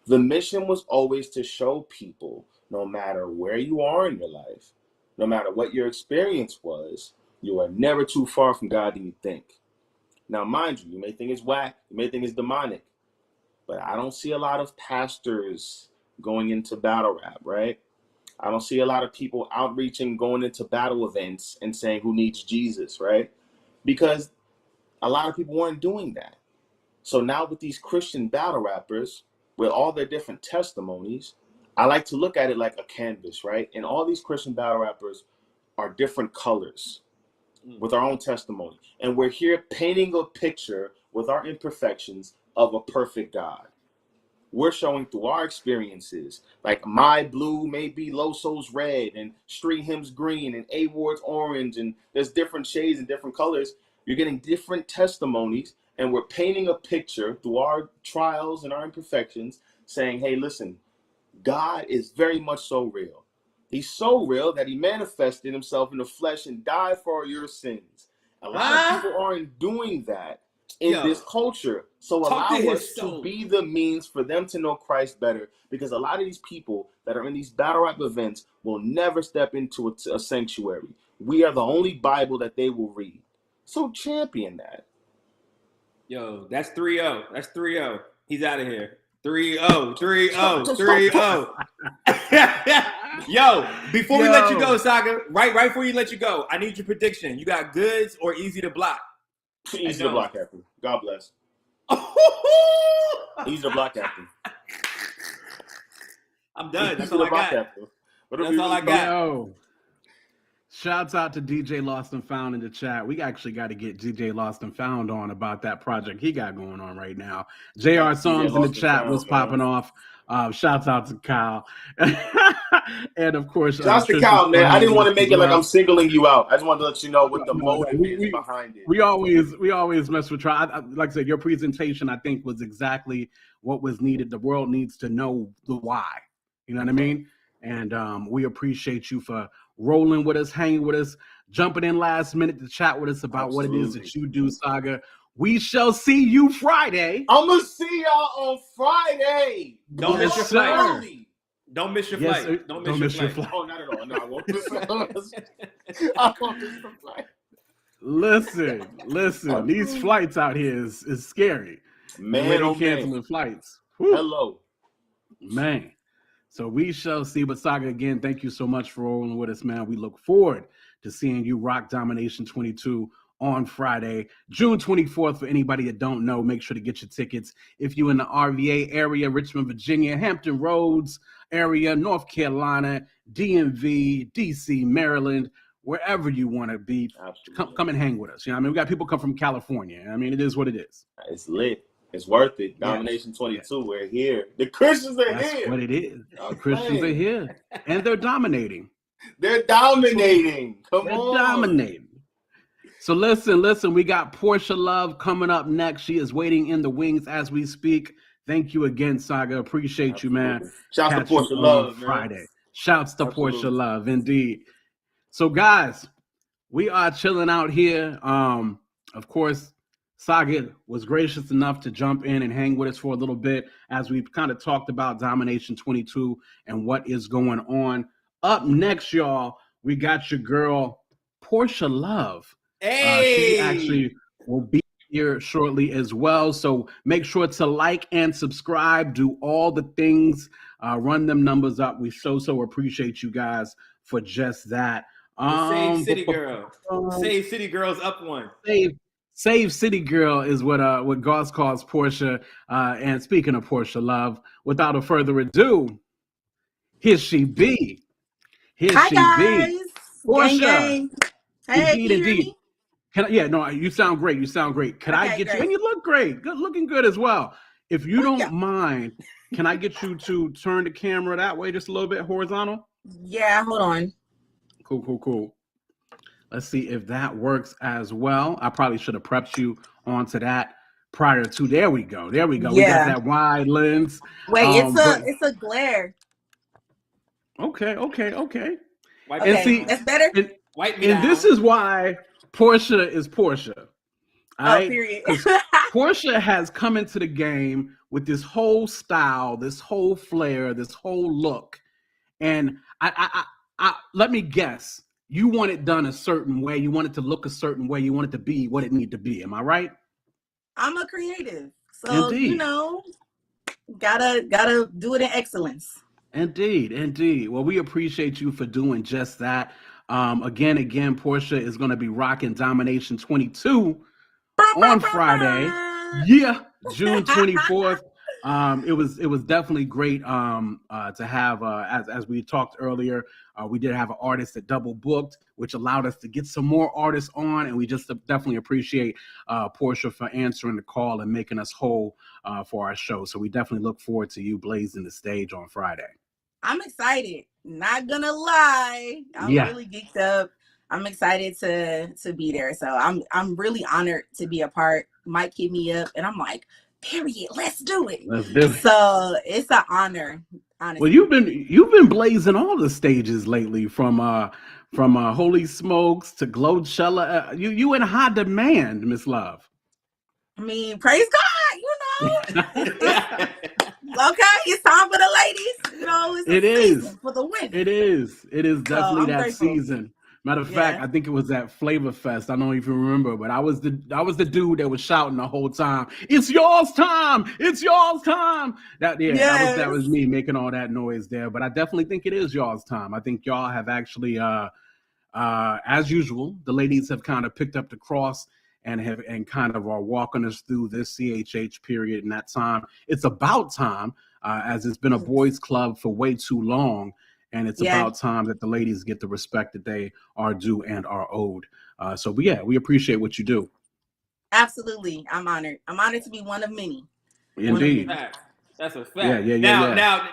the mission was always to show people, no matter where you are in your life, no matter what your experience was, you are never too far from God than you think. Now, mind you may think it's whack, you may think it's demonic, but I don't see a lot of pastors going into battle rap, right? I don't see a lot of people outreaching, going into battle events and saying who needs Jesus, right? Because a lot of people weren't doing that. So now with these Christian battle rappers, with all their different testimonies, I like to look at it like a canvas, right? And all these Christian battle rappers are different colors with our own testimony. And we're here painting a picture with our imperfections of a perfect God. We're showing through our experiences, like my blue may be Loso's red and Street Hymns green and A-Ward's orange, and there's different shades and different colors. You're getting different testimonies, and we're painting a picture through our trials and our imperfections, saying, hey, listen, God is very much so real. He's so real that he manifested himself in the flesh and died for your sins. A lot of people aren't doing that in this culture. So allow us to be the means for them to know Christ better, because a lot of these people that are in these battle rap events will never step into a sanctuary. We are the only Bible that they will read. So champion that. Yo, that's 3-0. That's 3-0. He's out of here. 3-0. 3-0. 3-0. Yo, before we let you go, Saga, right before you let you go, I need your prediction. You got goods or easy to block? Easy to block, Captain. God bless. Easy to block, Captain. I'm done. That's all I got. That's all I got. Yo, shouts out to DJ Lost and Found in the chat. We actually got to get DJ Lost and Found on about that project he got going on right now. JR Songs in the chat was popping off. Shouts out to Kyle. And of course, just to count, man. I didn't want to make it like I'm singling you out. I just wanted to let you know what the motive is behind it. We always mess with try. Like I said, your presentation I think was exactly what was needed. The world needs to know the why. You know what I mean? And we appreciate you for rolling with us, hanging with us, jumping in last minute to chat with us about what it is that you do, Saga. We shall see you Friday. I'm gonna see y'all on Friday. Don't miss your flight. Don't miss your flight. Don't miss your flight. Oh, not at all. No, I won't miss I won't miss the flight. Listen. These flights out here is scary. Man, canceling flights. Whew. Hello, man. So we shall see. But Saga, again, thank you so much for rolling with us, man. We look forward to seeing you rock Domination 22 on Friday, June 24th. For anybody that don't know, make sure to get your tickets. If you're in the RVA area, Richmond, Virginia, Hampton Roads area, North Carolina, DMV, DC, Maryland, wherever you want to be, come and hang with us. You know, I mean, we got people come from California. I mean, it is what it is. It's lit. It's worth it. Domination 22. We're here. The Christians are here. That's what it is. The Christians are here, and they're dominating. They're dominating. They're dominating. So listen, we got Porsha Love coming up next. She is waiting in the wings as we speak. Thank you again, Saga. Appreciate you, man. Shouts to Porsha Love, Friday. Man. Shouts to Porsha Love, indeed. So, guys, we are chilling out here. Of course, Saga was gracious enough to jump in and hang with us for a little bit as we've kind of talked about Domination 22 and what is going on. Up next, y'all, we got your girl, Porsha Love. She actually will be here shortly as well. So make sure to like and subscribe. Do all the things. Run them numbers up. We so appreciate you guys for just that. Save City Girl. Save City Girls up one. Save City Girl is what Goss calls Porsha. And speaking of Porsha Love, without a further ado, here she be. Hi guys. Porsha. Gang. Hey, indeed. You sound great. You sound great. Could I get you? And you look great. Looking good as well. If you don't mind, can I get you to turn the camera that way just a little bit horizontal? Yeah, hold on. Cool. Let's see if that works as well. I probably should have prepped you onto that prior to. There we go. Yeah. We got that wide lens. Wait, it's a glare. Okay. And see, that's better. And this is why Porsha is Porsha. All right? Period. Porsha has come into the game with this whole style, this whole flair, this whole look. And I let me guess, you want it done a certain way. You want it to look a certain way. You want it to be what it need to be. Am I right? I'm a creative. So, Indeed. Gotta do it in excellence. Indeed. Well, we appreciate you for doing just that. Again, Porsha is going to be rocking Domination 22 on Friday. Yeah, June 24th. It was definitely great to have, as we talked earlier, we did have an artist that double booked, which allowed us to get some more artists on, and we just definitely appreciate Porsha for answering the call and making us whole for our show. So we definitely look forward to you blazing the stage on Friday. I'm excited. Not gonna lie, I'm really geeked up. I'm excited to be there. So I'm really honored to be a part. Mike hit me up, and I'm like, period, let's do it. So it's an honor. Honestly. Well, you've been blazing all the stages lately, from Holy Smokes to Glowchella. You in high demand, Miss Love. I mean, praise God, Okay, it's time for the ladies. It's for the win. It is definitely that grateful. Season. Matter of fact, I think it was at Flavor Fest. I don't even remember, but I was the dude that was shouting the whole time, "It's y'all's time! It's y'all's time!" That was me making all that noise there. But I definitely think it is y'all's time. I think y'all have actually, as usual, the ladies have kind of picked up the cross and kind of are walking us through this CHH period and that time. It's about time, as it's been a boys' club for way too long. And it's about time that the ladies get the respect that they are due and are owed. So we appreciate what you do. Absolutely. I'm honored. I'm honored to be one of many. Indeed. That's a fact. Yeah.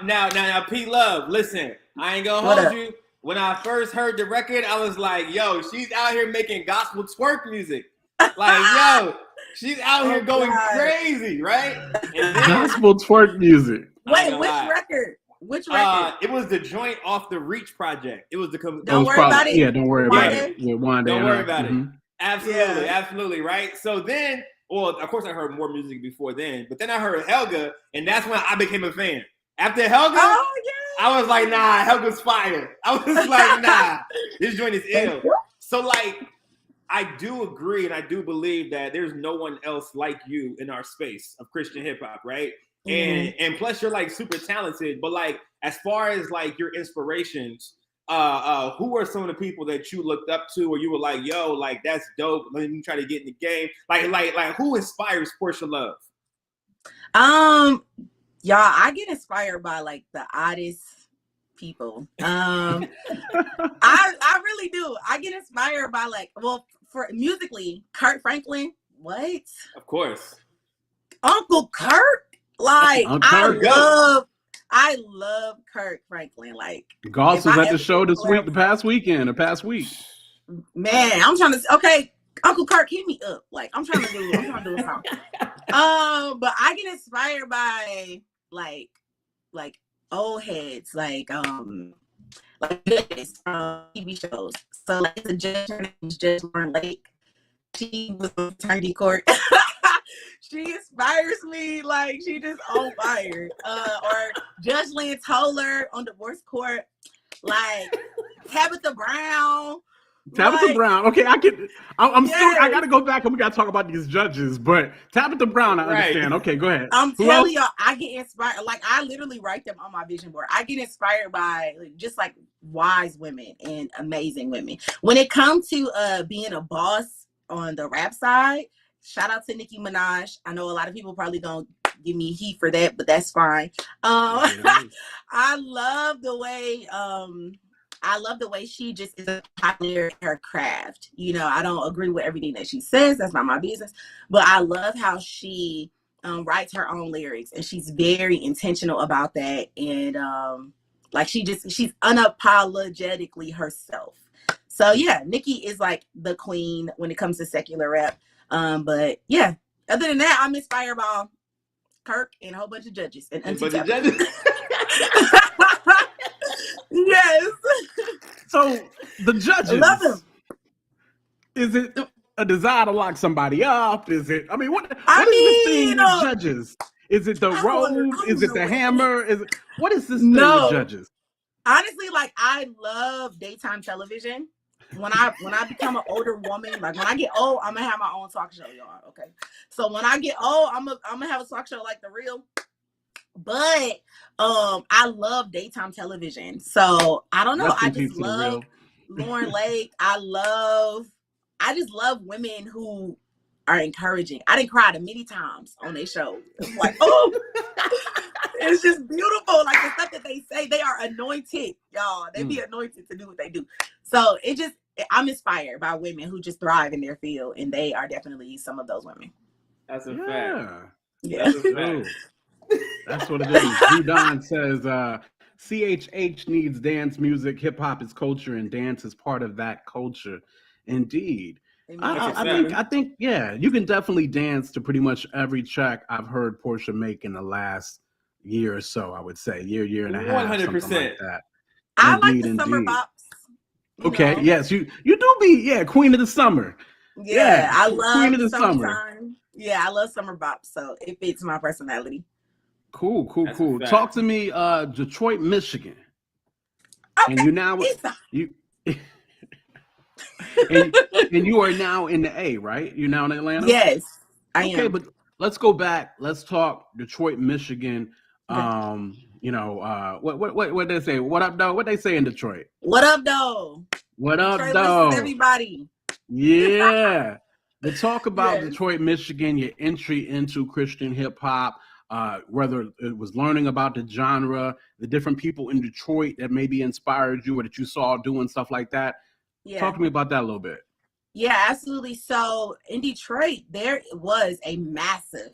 Now, P Love, listen. I ain't gonna hold you. When I first heard the record, I was like, yo, she's out here making gospel twerk music. Like, yo, she's out here going crazy, right? And then, gospel twerk music. Wait, which record? Which record? It was the joint off the Reach project. It was the Don't worry about it. Yeah, don't worry about it. Don't worry about it. Absolutely, right? So then, well, of course I heard more music before then, but then I heard Helga, and that's when I became a fan. After Helga, I was like, nah, Helga's fire. I was like, nah, this joint is ill. So like, I do agree and I do believe that there's no one else like you in our space of Christian hip hop, right? And plus you're like super talented, but like as far as like your inspirations, who are some of the people that you looked up to or you were like, yo, like that's dope, let me try to get in the game? Like who inspires Porsha Love? Y'all, I get inspired by like the oddest people. I really do. I get inspired by like, well, for musically, Kirk Franklin. What? Of course. Uncle Kirk. Like I love Kirk Franklin. Like Goss was at the show the past week. Man, I'm trying to Uncle Kirk, hit me up. Like I'm trying to do a song. But I get inspired by like old heads, like this from TV shows. So like the judge, her name is Judge Lauren Lake. She was on Fraternity Court. She inspires me, like she just on fire. Or Judge Lynn Toller on Divorce Court, like Tabitha Brown. Tabitha Brown. Okay, I'm still. I gotta go back and we gotta talk about these judges. But Tabitha Brown, I understand. Okay, go ahead. I'm telling y'all, I get inspired. Like I literally write them on my vision board. I get inspired by just like wise women and amazing women. When it comes to being a boss on the rap side, shout out to Nicki Minaj. I know a lot of people probably don't give me heat for that, but that's fine. I love the way she just is a pioneer in her craft. You know, I don't agree with everything that she says. That's not my business. But I love how she writes her own lyrics, and she's very intentional about that. And like she's unapologetically herself. So yeah, Nicki is like the queen when it comes to secular rap. But yeah, other than that, I'm inspired by Kirk and a whole bunch of judges and Yes. So the judges, I love them. Is it a desire to lock somebody up? Is it? I mean, what is the thing with judges? Is it the robe? Is it the hammer? What is this thing with judges? Honestly, like I love daytime television. When I become an older woman, like when I get old, I'm gonna have my own talk show, y'all. Okay. So when I get old, I'm gonna have a talk show like The Real. But I love daytime television. So I don't know. I just love Lauren Lake. I just love women who are encouraging. I didn't cry many times on their show. It's like, oh, it's just beautiful. Like the stuff that they say, they are anointed, y'all. They be anointed to do what they do. So I'm inspired by women who just thrive in their field, and they are definitely some of those women. That's a fact. Yeah. That's a fact. That's what it is. Udon says, CHH needs dance music. Hip hop is culture, and dance is part of that culture. Indeed. I think, yeah, you can definitely dance to pretty much every track I've heard Porsha make in the last year or so. I would say year and a half, 100%. Something like that. I like the summer bops. Okay, know? Yes, you do be queen of the summer. Yeah, I love queen of the summer. Yeah, I love summer bops, so it fits my personality. Cool. Talk to me, Detroit, Michigan. Okay. And and you are now in the A, right? You're now in Atlanta? Yes, I am. Okay, but let's go back. Let's talk Detroit, Michigan. What they say? What up, though? What they say in Detroit? What up, though? What up, though? Everybody. Yeah. But talk about Detroit, Michigan, your entry into Christian hip hop, whether it was learning about the genre, the different people in Detroit that maybe inspired you or that you saw doing stuff like that. Yeah. Talk to me about that a little bit. Yeah, absolutely. So in Detroit, there was a massive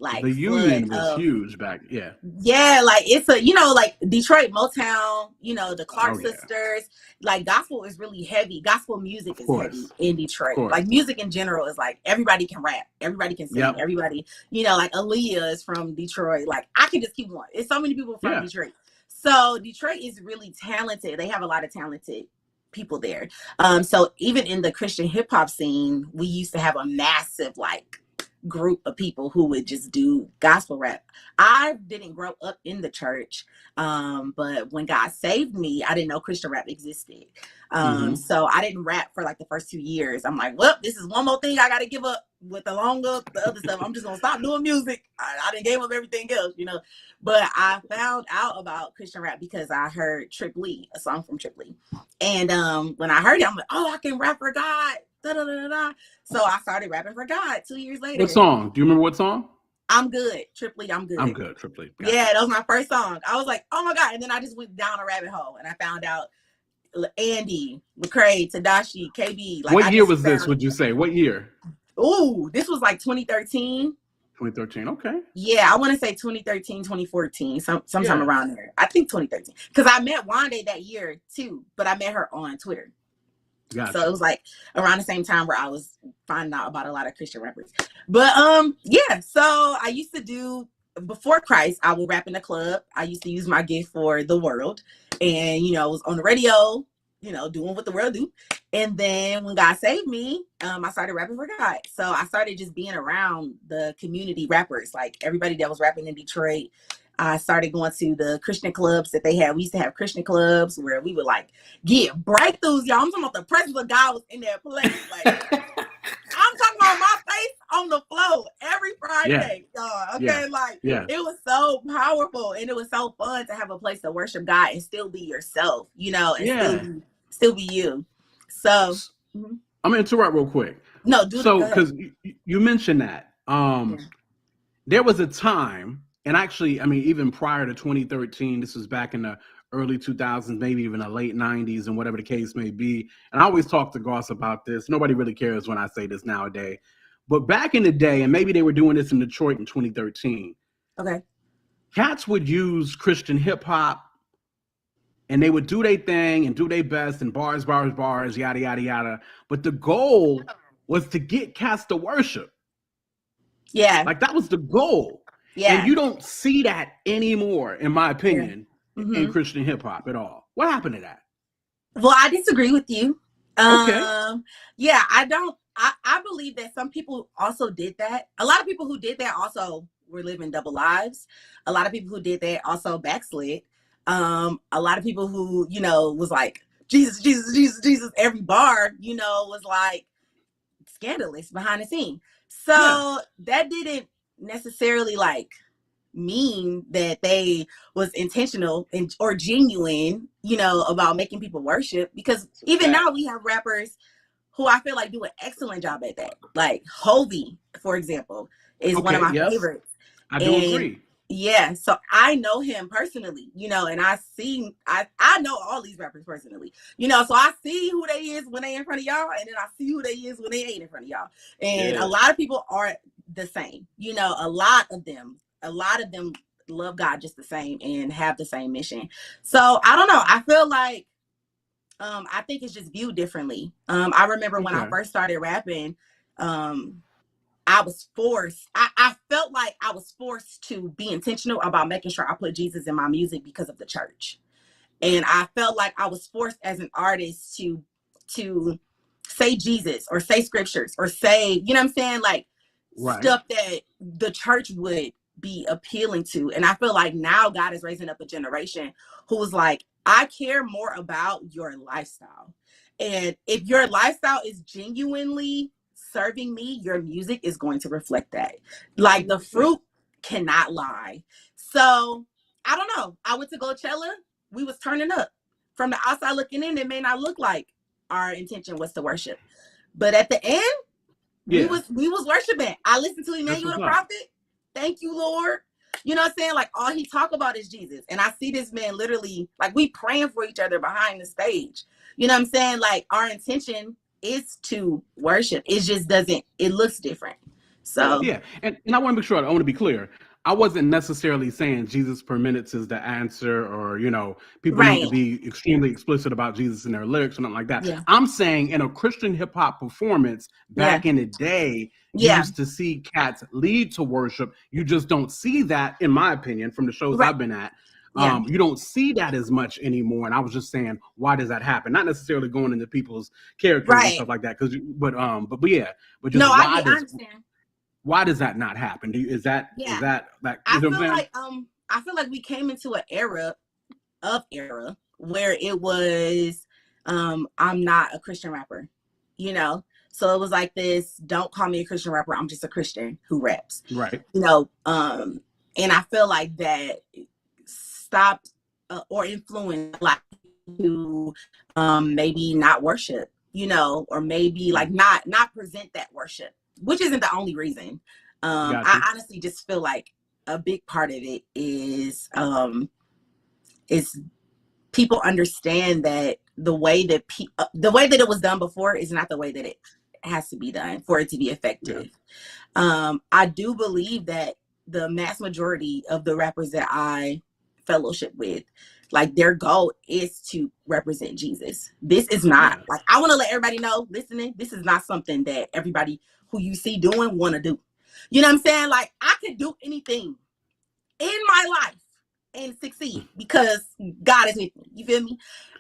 like the Union was huge back. Yeah. Yeah, like it's a, like Detroit Motown, the Clark sisters, like gospel is really heavy. Gospel music is heavy in Detroit. Like music in general is like everybody can rap, everybody can sing, everybody, like Aaliyah is from Detroit. Like I can just keep going. It's so many people from Detroit. So Detroit is really talented. They have a lot of talented people there. So even in the Christian hip hop scene, we used to have a massive like group of people who would just do gospel rap. I didn't grow up in the church, but when God saved me, I didn't know Christian rap existed. So I didn't rap for like the first 2 years. I'm like, well, this is one more thing I got to give up with the other stuff. I'm just gonna stop doing music. I didn't gave up everything else, But I found out about Christian rap because I heard Trip Lee, a song from Trip Lee, and when I heard it, I'm like, oh, I can rap for God. Da, da, da, da, da. So I started rapping for God 2 years later. What song? Do you remember what song? I'm Good. Trip Lee, I'm Good. I'm Good, Trip Lee. Yeah, that was my first song. I was like, oh my God. And then I just went down a rabbit hole and I found out Andy, McCrae, Tadashi, KB. Like, what year was this, would you say? What year? Ooh, this was like 2013. 2013, okay. Yeah, I want to say 2013, 2014, sometime around there. I think 2013. Because I met Wande that year too, but I met her on Twitter. Gotcha. So it was like around the same time where I was finding out about a lot of Christian rappers. But so I used to do, before Christ, I would rap in the club. I used to use my gift for the world. And, was on the radio, doing what the world do. And then when God saved me, I started rapping for God. So I started just being around the community rappers, like everybody that was rapping in Detroit. I started going to the Christian clubs that they had. We used to have Christian clubs where we would like get breakthroughs, y'all. I'm talking about the presence of God was in that place. Like I'm talking about my face on the floor every Friday, y'all. Okay, it was so powerful and it was so fun to have a place to worship God and still be yourself, and still be you. So I'm gonna interrupt real quick. No, because you mentioned that there was a time. And actually, I mean, even prior to 2013, this was back in the early 2000s, maybe even the late 90s and whatever the case may be. And I always talk to Goss about this. Nobody really cares when I say this nowadays. But back in the day, and maybe they were doing this in Detroit in 2013. Okay. Cats would use Christian hip hop and they would do their thing and do their best and bars, yada, yada, yada. But the goal was to get cats to worship. Yeah. Like that was the goal. Yeah. And you don't see that anymore, in my opinion, in Christian hip hop at all. What happened to that? Well, I disagree with you. Okay. Yeah, I believe that some people also did that. A lot of people who did that also were living double lives. A lot of people who did that also backslid. A lot of people who, was like, Jesus, Jesus, Jesus, Jesus, every bar, was like scandalous behind the scene. So that didn't necessarily like mean that they was intentional or genuine, about making people worship, because even now we have rappers who I feel like do an excellent job at that. Like Hovey, for example, is one of my favorites. I do agree. Yeah, so I know him personally, and I know all these rappers personally, so I see who they is when they in front of y'all, and then I see who they is when they ain't in front of y'all. And a lot of people are the same, a lot of them love God just the same and have the same mission. So I don't know. I feel like I think it's just viewed differently. I remember when I first started rapping, I was forced. I felt like I was forced to be intentional about making sure I put Jesus in my music because of the church. And I felt like I was forced as an artist to say Jesus or say scriptures or say, like stuff that the church would be appealing to. And I feel like now God is raising up a generation who's like, I care more about your lifestyle. And if your lifestyle is genuinely serving me, your music is going to reflect that. Like the fruit cannot lie. So I don't know. I went to Coachella. We was turning up. From the outside looking in, it may not look like our intention was to worship, but at the end, we was worshiping. I listened to Emmanuel the Prophet. Thank you, Lord. You know what I'm saying? Like all he talk about is Jesus. And I see this man literally, like we praying for each other behind the stage. You know what I'm saying? Like our intention is to worship. It just doesn't, it looks different. So yeah, and I want to make sure, I want to be clear. I wasn't necessarily saying Jesus per minutes is the answer, or people need to be extremely explicit about Jesus in their lyrics or nothing like that. Yeah. I'm saying in a Christian hip hop performance back in the day, you used to see cats lead to worship. You just don't see that, in my opinion, from the shows I've been at. You don't see that as much anymore. And I was just saying, why does that happen? Not necessarily going into people's characters and stuff like that, but just I understand. Why does that not happen? Is that I feel like we came into an era where it was I'm not a Christian rapper, so it was like this, don't call me a Christian rapper, I'm just a Christian who raps, right? And I feel like that stopped or influenced like to maybe not worship, or maybe like not present that worship, which isn't the only reason. I honestly just feel like a big part of it is people understand that the way that it was done before is not the way that it has to be done for it to be effective. I do believe that the mass majority of the rappers that I fellowship with, like, their goal is to represent Jesus. This is not like, I want to let everybody know listening, this is not something that everybody who you see doing want to do. You know what I'm saying? Like, I could do anything in my life and succeed because God is with me. You feel me?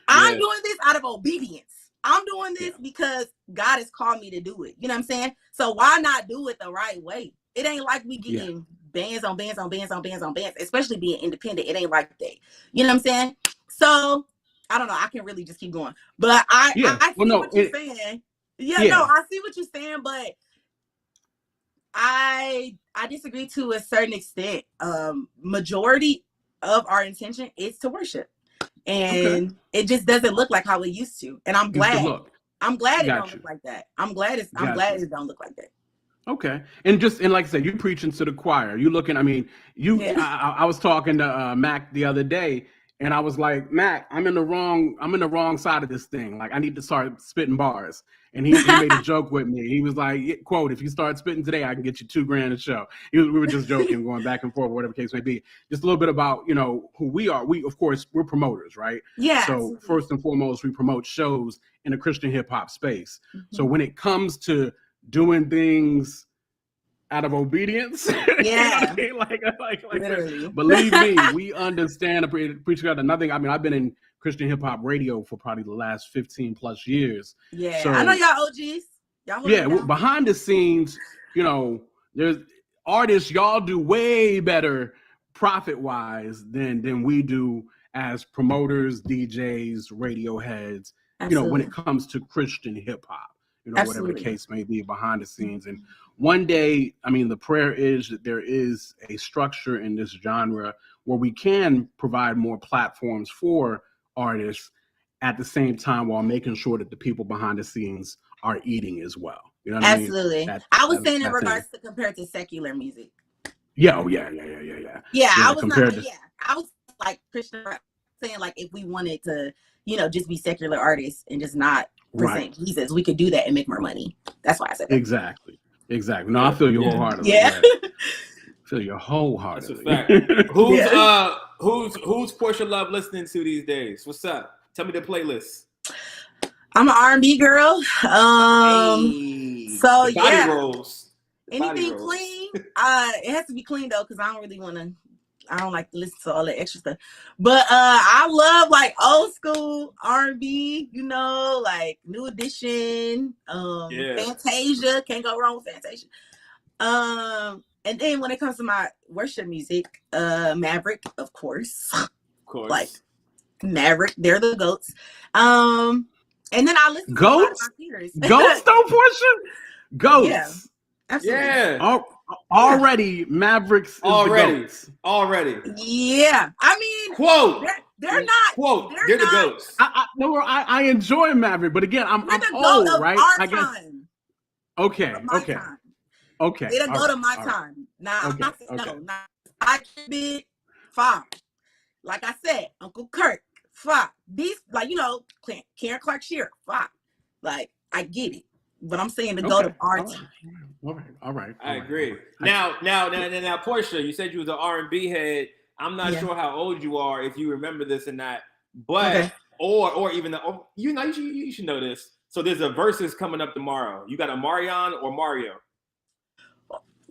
I'm doing this out of obedience. I'm doing this because God has called me to do it. You know what I'm saying? So why not do it the right way? It ain't like we getting bands on bands on bands on bands on bands, especially being independent. It ain't like that. You know what I'm saying? So I don't know. I can really just keep going. But I see what you're saying. I see what you're saying, but I disagree to a certain extent. Majority of our intention is to worship, and it just doesn't look like how it used to. And I'm glad. I'm glad it don't look like that. I'm glad it don't look like that. Okay, and like I said, you're preaching to the choir. You looking? I mean, I was talking to Mac the other day, and I was like, Mac, I'm in the wrong side of this thing. Like, I need to start spitting bars. And he made a joke with me. He was like, quote, if you start spitting today, I can get you $2,000 a show. We were just joking, going back and forth, whatever the case may be. Just a little bit about, who we are. We, of course, we're promoters, right? Yeah. So first and foremost, we promote shows in the Christian hip hop space. Mm-hmm. So when it comes to doing things out of obedience, like literally. Believe me, we understand. Preach God. Another thing, I mean, I've been in Christian hip hop radio for probably the last 15 plus years. Yeah, so, I know y'all OGs. Y'all behind the scenes, there's artists, y'all do way better profit wise than we do as promoters, DJs, radio heads. Absolutely. When it comes to Christian hip hop, whatever the case may be behind the scenes. And one day, I mean, the prayer is that there is a structure in this genre where we can provide more platforms for artists at the same time while making sure that the people behind the scenes are eating as well. You know what Absolutely. I mean? I was saying in regards to compared to secular music. Yeah. I was like Christian rap, saying like if we wanted to, just be secular artists and just not present Jesus, we could do that and make more money. That's why I said that. Exactly. No, I feel you wholeheartedly. Yeah. Feel your wholeheartedly. That's a fact. Who's Porsha Love listening to these days? What's up? Tell me the playlist. I'm an R&B girl. So body rolls. Anything clean. It has to be clean though, because I don't like to listen to all that extra stuff. But I love like old school R&B, like New Edition, Fantasia. Can't go wrong with Fantasia. And then when it comes to my worship music, Maverick, of course. Like Maverick, they're the GOATs. And then I listen to a lot of my peers. GOATs though, Porsha? GOATs. Yeah, absolutely. Yeah. Already Mavericks is Already. Yeah. I mean, quote. They're not. Quote. They're the GOATs. I enjoy Maverick, but again, I'm old, right? I guess. Time. Okay. They're the GOAT of my time. Now, I can be 5. Like I said, Uncle Kirk, 5. These, like, Karen Clark Shearer, 5. Like, I get it. But I'm saying the GOAT of our time. All right. I agree. Now, Porsha, you said you was an R&B head. I'm not sure how old you are, if you remember this or not, but or even you should know this. So there's a versus coming up tomorrow. You got a Marion or Mario?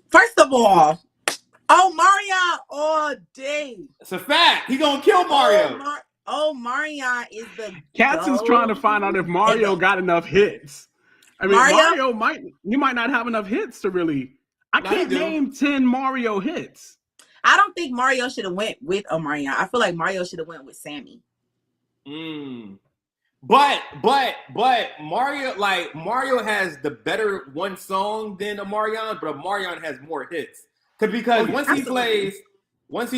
First of all, Marion all day. It's a fact. He gonna kill Mario. Marion is the Cats is trying to find out if Mario got enough hits. I mean, Mario might not have enough hits to really. I can't name 10 Mario hits. I don't think Mario should have went with Omarion. I feel like Mario should have went with Sammy. But Mario has the better one song than Omarion, but Omarion has more hits. Because once he plays, Let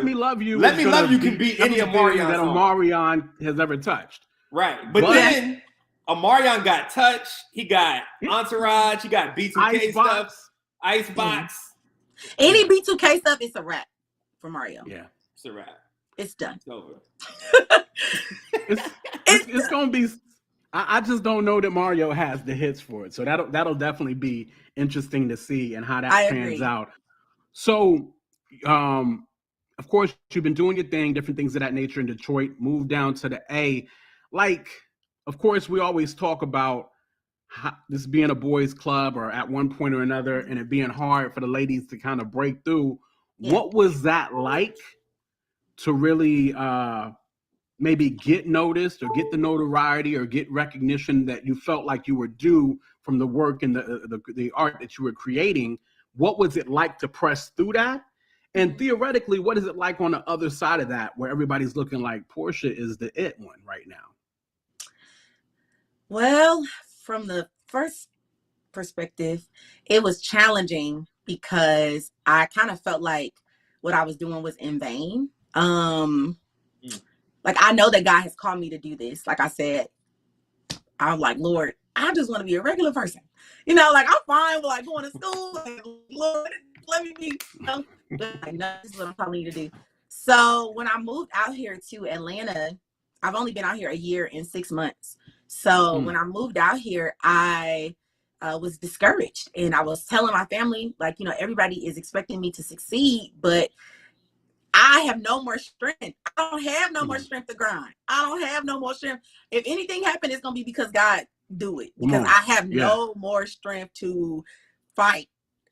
Me Love You can beat any Omarion that Omarion has ever touched. Right. But then Omarion got Touch, he got Entourage, he got B2K stuff, Icebox. Any B2K stuff, it's a wrap for Mario. Yeah. It's a wrap. It's done. It's over. it's gonna be. I just don't know that Mario has the hits for it, so that'll definitely be interesting to see and how that pans out. So, of course, you've been doing your thing, different things of that nature in Detroit. Moved down to the A. Of course, we always talk about this being a boys' club, or at one point or another, and it being hard for the ladies to kind of break through. Yeah. What was that like to really maybe get noticed or get the notoriety or get recognition that you felt like you were due from the work and the art that you were creating? What was it like to press through that? And theoretically, what is it like on the other side of that, where everybody's looking like Porsha is the it one right now? Well, from the first perspective, it was challenging because I kind of felt like what I was doing was in vain. Like, I know that God has called me to do this. Like I said, I'm like, Lord, I just want to be a regular person. I'm fine with going to school. Like, Lord, let me be, no, this is what I'm calling you to do. So when I moved out here to Atlanta, I've only been out here a year and 6 months. So when I moved out here, I was discouraged, and I was telling my family, everybody is expecting me to succeed, but I have no more strength. I don't have no more strength to grind. I don't have no more strength. If anything happened, it's going to be because God do it, because I have no more strength to fight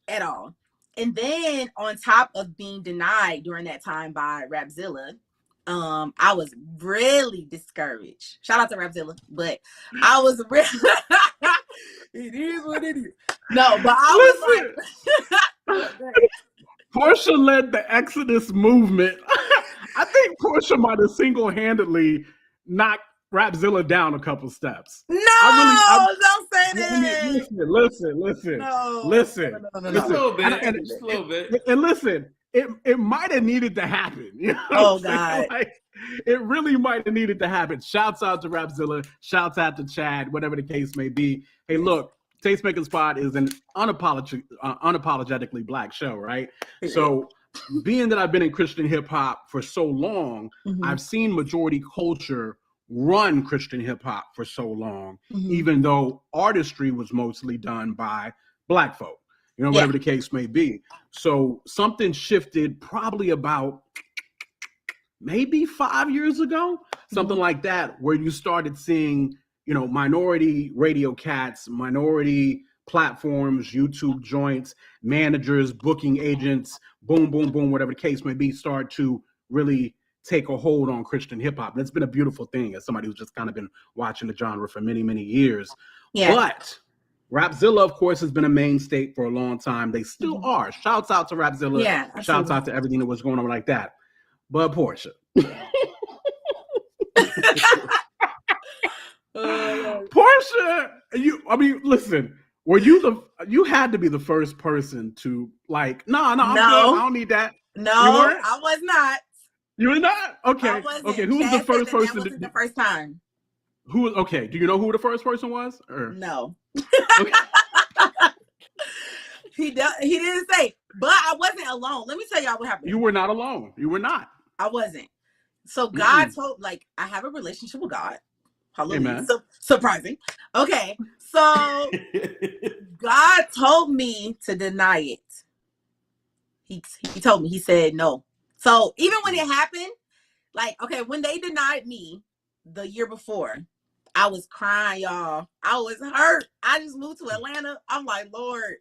at all. And then on top of being denied during that time by Rapzilla, I was really discouraged. Shout out to Rapzilla, but I was really it is what it is. No, but I was Porsha led the Exodus movement. I think Porsha might have single-handedly knocked Rapzilla down a couple steps. No, don't say that. Listen. No. Listen. A little bit. And listen, it might have needed to happen. Oh, God. It really might have needed to happen. Shouts out to Rapzilla. Shouts out to Chad, whatever the case may be. Hey, look, Tastemakers Pod is an unapologetically Black show, right? So being that I've been in Christian hip hop for so long, I've seen majority culture run Christian hip hop for so long, even though artistry was mostly done by Black folk, whatever the case may be. So something shifted probably about maybe 5 years ago, something like that, where you started seeing minority radio cats, minority platforms, YouTube joints, managers, booking agents, boom, boom, boom, whatever the case may be, start to really take a hold on Christian hip hop. And it's been a beautiful thing as somebody who's just kind of been watching the genre for many, many years. Yeah. But Rapzilla, of course, has been a mainstay for a long time. They still are. Shouts out to Rapzilla. Yeah, shouts out to everything that was going on like that. But Porsha. Porsha, listen, you had to be the first person to I'm good. I don't need that. No, I was not. You were not? Okay. Okay. Who was the first person? That wasn't the first time. Who was okay? Do you know who the first person was? No. Okay. He didn't say, but I wasn't alone. Let me tell y'all what happened. You were not alone. You were not. I wasn't. So God told, I have a relationship with God. Hallelujah. So surprising. Okay. So God told me to deny it. He told me, he said no. So even when it happened, like, okay, when they denied me the year before, I was crying, y'all. I was hurt. I just moved to Atlanta. I'm like, Lord,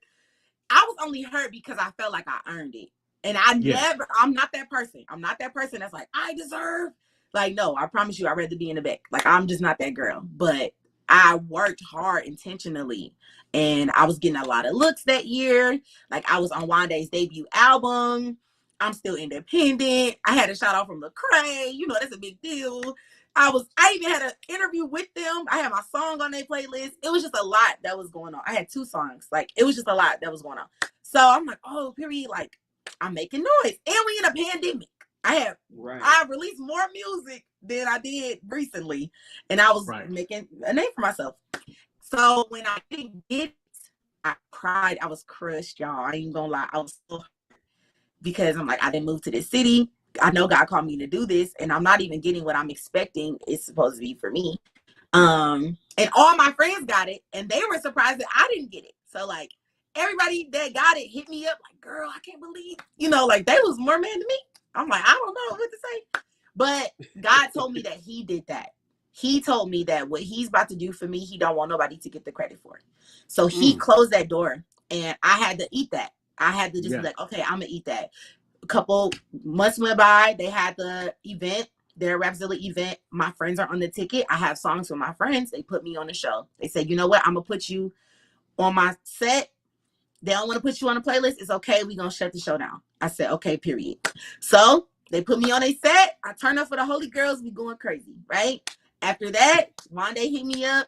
I was only hurt because I felt like I earned it. And I'm not that person. I'm not that person that's like, I deserve. Like, no, I promise you, I'd rather be in the back. Like, I'm just not that girl. But I worked hard intentionally. And I was getting a lot of looks that year. Like, I was on Wanda's debut album. I'm still independent. I had a shout out from Lecrae. You know, that's a big deal. I even had an interview with them. I had my song on their playlist. It was just a lot that was going on. I had 2 songs. Like, it was just a lot that was going on. So I'm like, oh, period. Like, I'm making noise. And we in a pandemic. I released more music than I did recently. And I was making a name for myself. So when I didn't get it, I cried. I was crushed, y'all. I ain't gonna lie. I was so hurt because I'm like, I didn't move to this city. I know God called me to do this, and I'm not even getting what I'm expecting it's supposed to be for me. And all my friends got it, and they were surprised that I didn't get it. So, like, everybody that got it hit me up like, girl, I can't believe, like, they was more mad than me. I'm like, I don't know what to say. But God told me that he did that. He told me that what he's about to do for me, he don't want nobody to get the credit for it. So he closed that door, and I had to eat that. I had to just be like, okay, I'm going to eat that. A couple months went by. They had the event, their Rapzilla event. My friends are on the ticket. I have songs with my friends. They put me on the show. They said, you know what? I'm going to put you on my set. They don't want to put you on a playlist. It's okay. We're going to shut the show down. I said, okay, period. So they put me on a set. I turn up for the Holy Girls. We going crazy, right? After that, Wanda hit me up.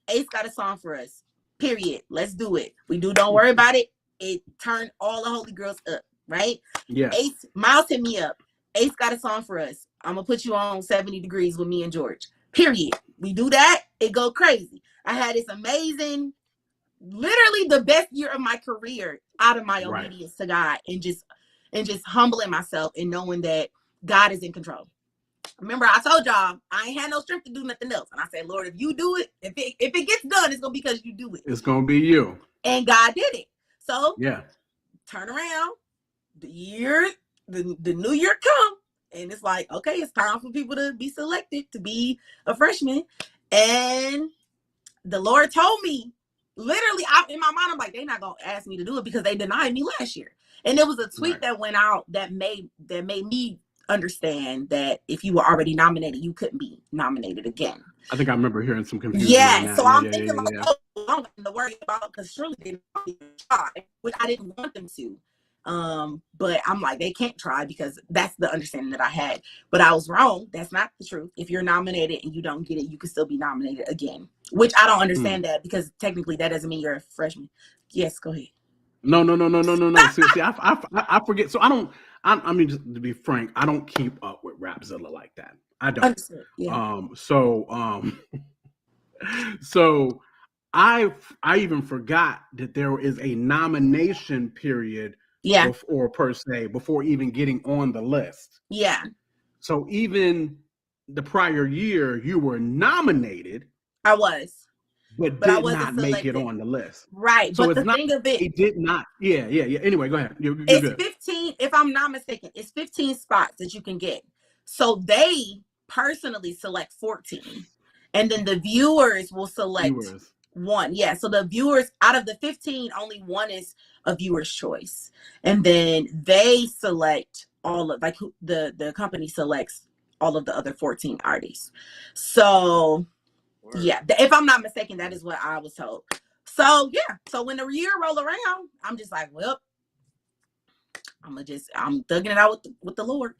Ace got a song for us. Period. Let's do it. We do. Don't worry about it. It turned all the Holy Girls up, right? Yeah. Ace, Miles hit me up. Ace got a song for us. I'm going to put you on 70 Degrees with me and George. Period. We do that. It go crazy. I had this amazing, literally the best year of my career out of my obedience to God and just humbling myself and knowing that God is in control. Remember, I told y'all I ain't had no strength to do nothing else. And I said, Lord, if you do it, if it gets done, it's going to be because you do it. It's going to be you. And God did it. So, turn around. The new year come. And it's like, okay, it's time for people to be selected to be a freshman. And the Lord told me, literally, in my mind, I'm like, they're not going to ask me to do it because they denied me last year. And there was a tweet that went out that made me understand that if you were already nominated, you couldn't be nominated again. I think I remember hearing some confusion. Yeah, so I'm thinking like, oh, I'm going to worry about because surely they didn't try, which I didn't want them to. But I'm like, they can't try because that's the understanding that I had. But I was wrong. That's not the truth. If you're nominated and you don't get it, you can still be nominated again. Which I don't understand that because technically that doesn't mean you're a freshman. Yes, go ahead. No. See, I forget. So I mean, just to be frank, I don't keep up with Rapzilla like that. I don't. Understood. Yeah. So I even forgot that there is a nomination period. Yeah. Before even getting on the list. Yeah. So even the prior year, you were nominated. I was. But did not make it on the list. Right. So but the thing of it did not. Yeah. Anyway, go ahead. You're it's good. 15, if I'm not mistaken, it's 15 spots that you can get. So they personally select 14. And then the viewers will select one. Yeah. So the viewers out of the 15, only one is a viewer's choice. And then they select all of, like, the company selects all of the other 14 artists. So yeah, if I'm not mistaken, that is what I was told. So yeah, so when the year roll around, I'm just like, well, I'm thugging it out with the Lord,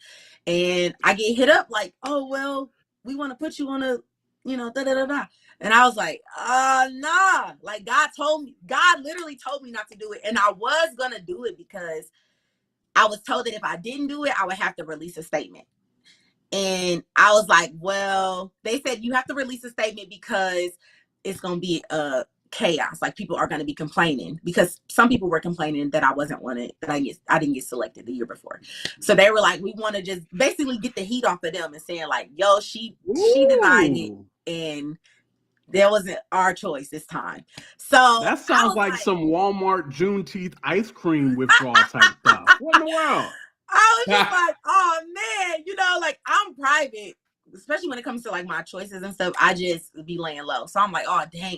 and I get hit up like, oh well, we want to put you on a, da da da da, and I was like, nah, like God literally told me not to do it, and I was gonna do it because I was told that if I didn't do it, I would have to release a statement. And I was like, well, they said you have to release a statement because it's going to be chaos. Like, people are going to be complaining because some people were complaining that I wasn't wanted, that I didn't get selected the year before. So they were like, we want to just basically get the heat off of them and saying like, yo, she denied it. And That wasn't our choice this time. So that sounds like some Walmart Juneteenth ice cream withdrawal type stuff. What in the world? I was just like, oh man, you know, like I'm private, especially when it comes to like my choices and stuff. I just be laying low. So I'm like, oh dang,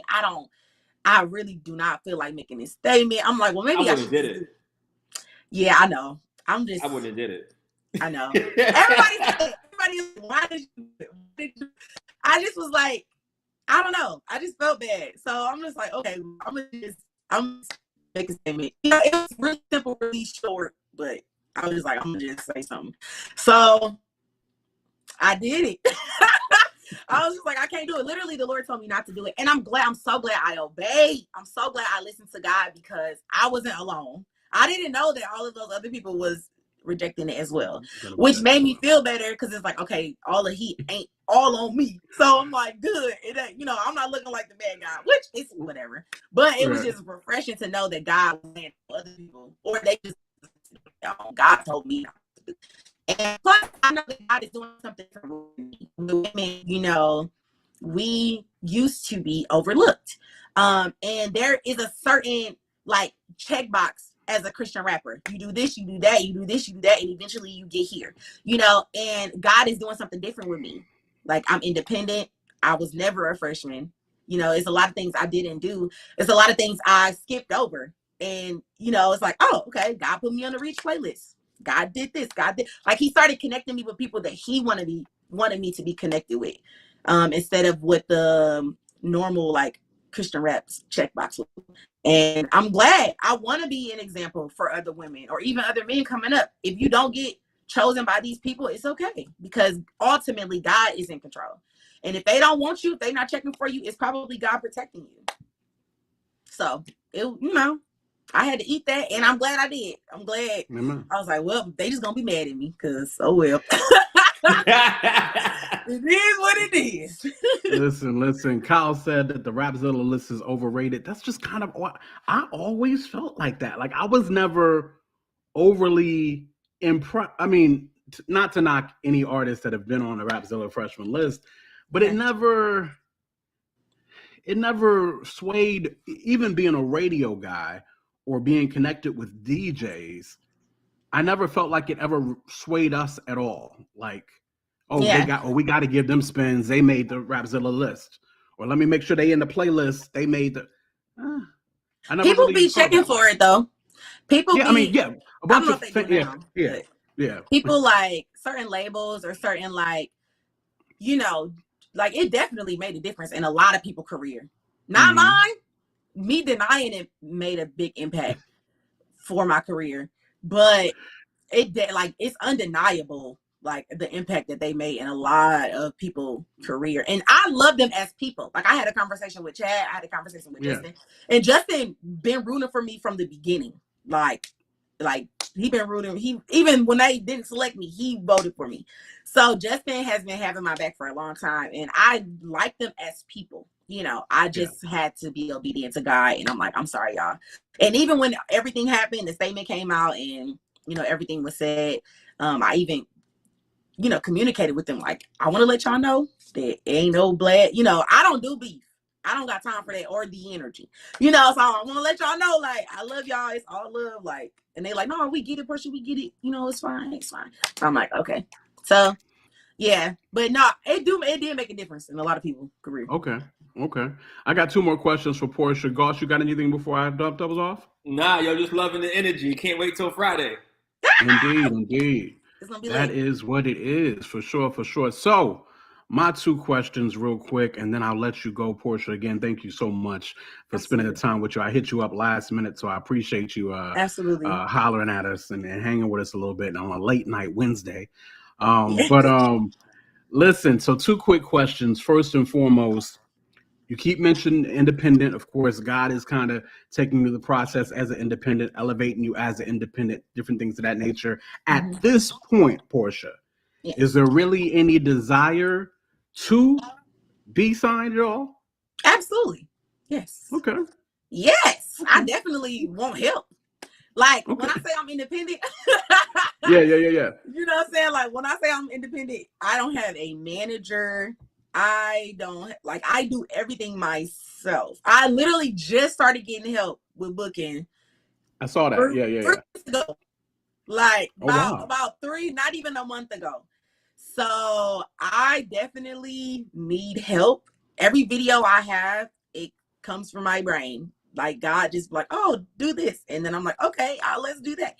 I really do not feel like making this statement. I'm like, well, maybe I should did it. Yeah, I know. I wouldn't have did it. I know. Everybody, why did you? I just was like, I don't know. I just felt bad. So I'm just like, okay, I'm gonna make a statement. You know, it was really simple, really short, but I was just like, I'm gonna just say something. So I did it. I was just like, I can't do it. Literally, the Lord told me not to do it. And I'm so glad I obeyed. I'm so glad I listened to God because I wasn't alone. I didn't know that all of those other people was rejecting it as well, which made me feel better because it's like, okay, all the heat ain't all on me. So I'm like, good. It ain't, you know, I'm not looking like the bad guy, which is whatever. But it was just refreshing to know that God was saying to other people, or they just, God told me not to do. And plus, I know that God is doing something for me. Women, you know, we used to be overlooked. And there is a certain like checkbox as a Christian rapper. You do this, you do that, you do this, you do that, and eventually you get here. You know, and God is doing something different with me. Like I'm independent. I was never a freshman. You know, it's a lot of things I didn't do. It's a lot of things I skipped over. And, you know, it's like, oh, okay, God put me on the Reach playlist. God did this. God did. Like he started connecting me with people that he wanted me to be connected with, instead of what the normal like Christian raps checkbox was. And I'm glad. I want to be an example for other women or even other men coming up. If you don't get chosen by these people, it's okay because ultimately God is in control. And if they don't want you, if they're not checking for you, it's probably God protecting you. So you know, I had to eat that, and I'm glad I did. I'm glad. Mm-hmm. I was like, well, they just gonna be mad at me because oh well. It is what it is. Listen. Kyle said that the Rapzilla list is overrated. That's just kind of what I always felt like that. Like I was never overly impressed. I mean, not to knock any artists that have been on the Rapzilla freshman list, but it never swayed. Even being a radio guy or being connected with DJs, I never felt like it ever swayed us at all. Like, we got to give them spins. They made the Rapzilla list, or let me make sure they in the playlist. They made the. People really be checking for it though. People, a bunch of yeah. People like certain labels or certain like, you know, like it definitely made a difference in a lot of people's career. Not mine. Me denying it made a big impact for my career, but it's undeniable, like the impact that they made in a lot of people's career. And I love them as people. Like I had a conversation with Chad, I had a conversation with Justin, and Justin been rooting for me from the beginning. Like he been rooting. He even when they didn't select me, he voted for me. So Justin has been having my back for a long time, and I like them as people. You know, I just had to be obedient to God, and I'm like, I'm sorry, y'all. And even when everything happened, the statement came out, and you know everything was said. I even, you know, communicated with them like, I want to let y'all know that ain't no blood. You know, I don't do beef. I don't got time for that or the energy. You know, so I want to let y'all know, like, I love y'all. It's all love. Like, and they like, no, we get it, Porsha. We get it. You know, it's fine. It's fine. I'm like, okay. So, yeah. But no, it did make a difference in a lot of people's career. Okay. I got 2 more questions for Porsha. Gosh, you got anything before I doubles off? Nah, yo, just loving the energy. Can't wait till Friday. Indeed. That is what it is, for sure. So, my 2 questions real quick, and then I'll let you go, Porsha. Again, thank you so much for spending the time with you. I hit you up last minute, so I appreciate you absolutely hollering at us and hanging with us a little bit on a late night Wednesday. Listen, so 2 quick questions. First and foremost, you keep mentioning independent. Of course, God is kind of taking you through the process as an independent, elevating you as an independent, different things of that nature. At this point, Porsha, is there really any desire to be signed at all? Absolutely. Yes. Okay. Yes. I definitely want help. Like when I say I'm independent. Yeah. You know what I'm saying? Like when I say I'm independent, I don't have a manager. I don't like. I do everything myself. I literally just started getting help with booking. I saw that. Yeah. 3 months ago. Like wow. about 3, not even a month ago. So I definitely need help. Every video I have, it comes from my brain. Like God just like, oh, do this. And then I'm like, okay, let's do that.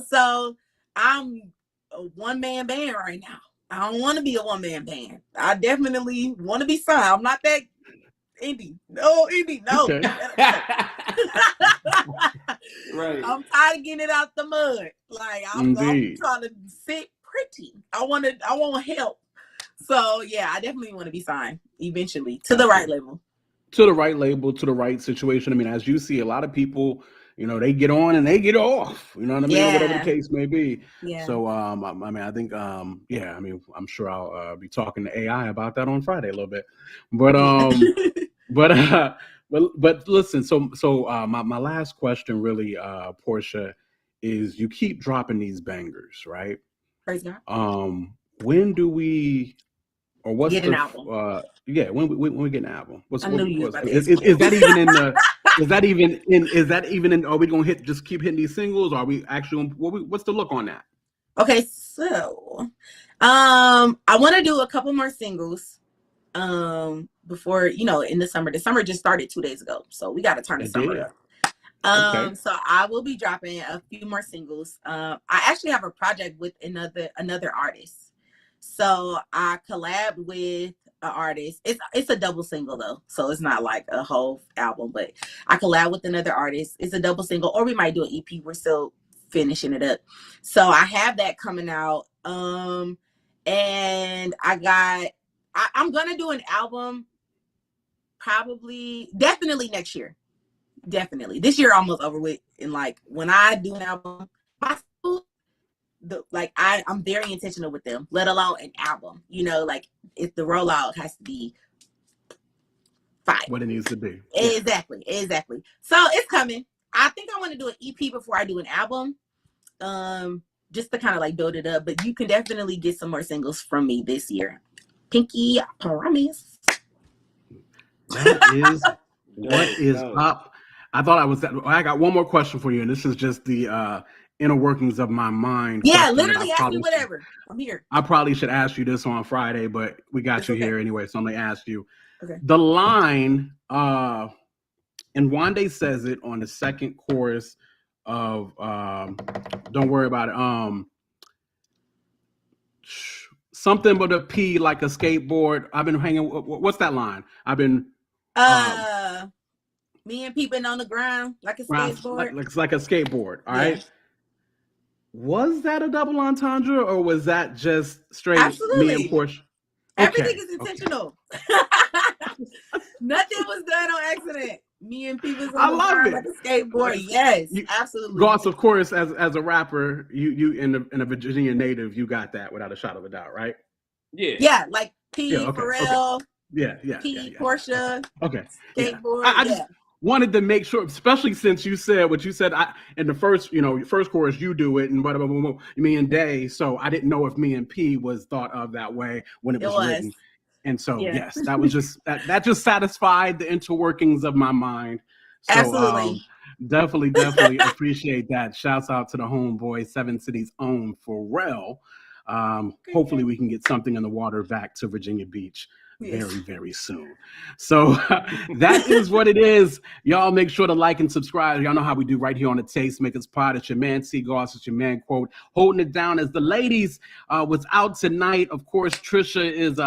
So I'm a one-man band right now. I don't want to be a one-man band. I definitely want to be signed. I'm not that indie. No, indie. No. Okay. Right. I'm tired of getting it out the mud. Like I'm trying to sit pretty. I want help. So yeah, I definitely want to be signed eventually to the right label. To the right label, to the right situation. I mean, as you see, a lot of people, they get on and they get off. You know what I mean? Yeah. Whatever the case may be. Yeah. So, I mean, I think, yeah. I mean, I'm sure I'll be talking to AI about that on Friday a little bit. But, but listen. So, my last question, really, Porsha, is you keep dropping these bangers, right? Praise God. When do we? Or what's get an album? When we get an album? I knew you was about to ask is that even in the? Is that even in? Are we gonna just keep hitting these singles? Or are we actually? What's the look on that? Okay, so I want to do a couple more singles before in the summer. The summer just started 2 days ago, so we got to turn the summer up. Okay. So I will be dropping a few more singles. I actually have a project with another artist. So I collabed with an artist. It's a double single though, so it's not like a whole album. But I collab with another artist. It's a double single, or we might do an EP. We're still finishing it up. So I have that coming out. And I'm gonna do an album, definitely next year. Definitely, this year almost over with. And like when I do an album, I'm very intentional with them, let alone an album. Like if the rollout has to be fine. What it needs to be. Exactly. So it's coming. I think I want to do an EP before I do an album. Just to kind of like build it up. But you can definitely get some more singles from me this year. Pinky, I promise. That is what is up. I got one more question for you, and this is just the inner workings of my mind. Yeah, literally ask me whatever. I'm here. I probably should ask you this on Friday, but we got you here anyway, so I'm gonna ask you. Okay. The line, and Wande says it on the second chorus of Don't Worry About It. Something but a P like a skateboard. I've been hanging. What's that line? I've been. Me and peeping on the ground like a skateboard. Looks like a skateboard. All right. Was that a double entendre, or was that just straight me and Porsha? Everything is intentional. Nothing was done on accident. Me and people on the ground like a skateboard. Yes, absolutely. Goss, of course, as a rapper, you in a Virginia native, you got that without a shadow of a doubt, right? Yeah. Yeah, like P, Pharrell. Okay. P, Porsha. Okay. Skateboard. I just wanted to make sure, especially since you said what you said in the first chorus, you do it, and blah, blah, blah, blah, me and Day. So I didn't know if me and P was thought of that way when it was written. And so, yes, that was just that just satisfied the interworkings of my mind. So, absolutely. Definitely appreciate that. Shouts out to the homeboy, Seven Cities' own Pharrell. Hopefully we can get something in the water back to Virginia Beach very, very soon. So that is what it is. Y'all make sure to like and subscribe. Y'all know how we do right here on the Tastemakers Pod. It's your man C. Goss. It's your man Quote. Holding it down as the ladies was out tonight. Of course, Trisha is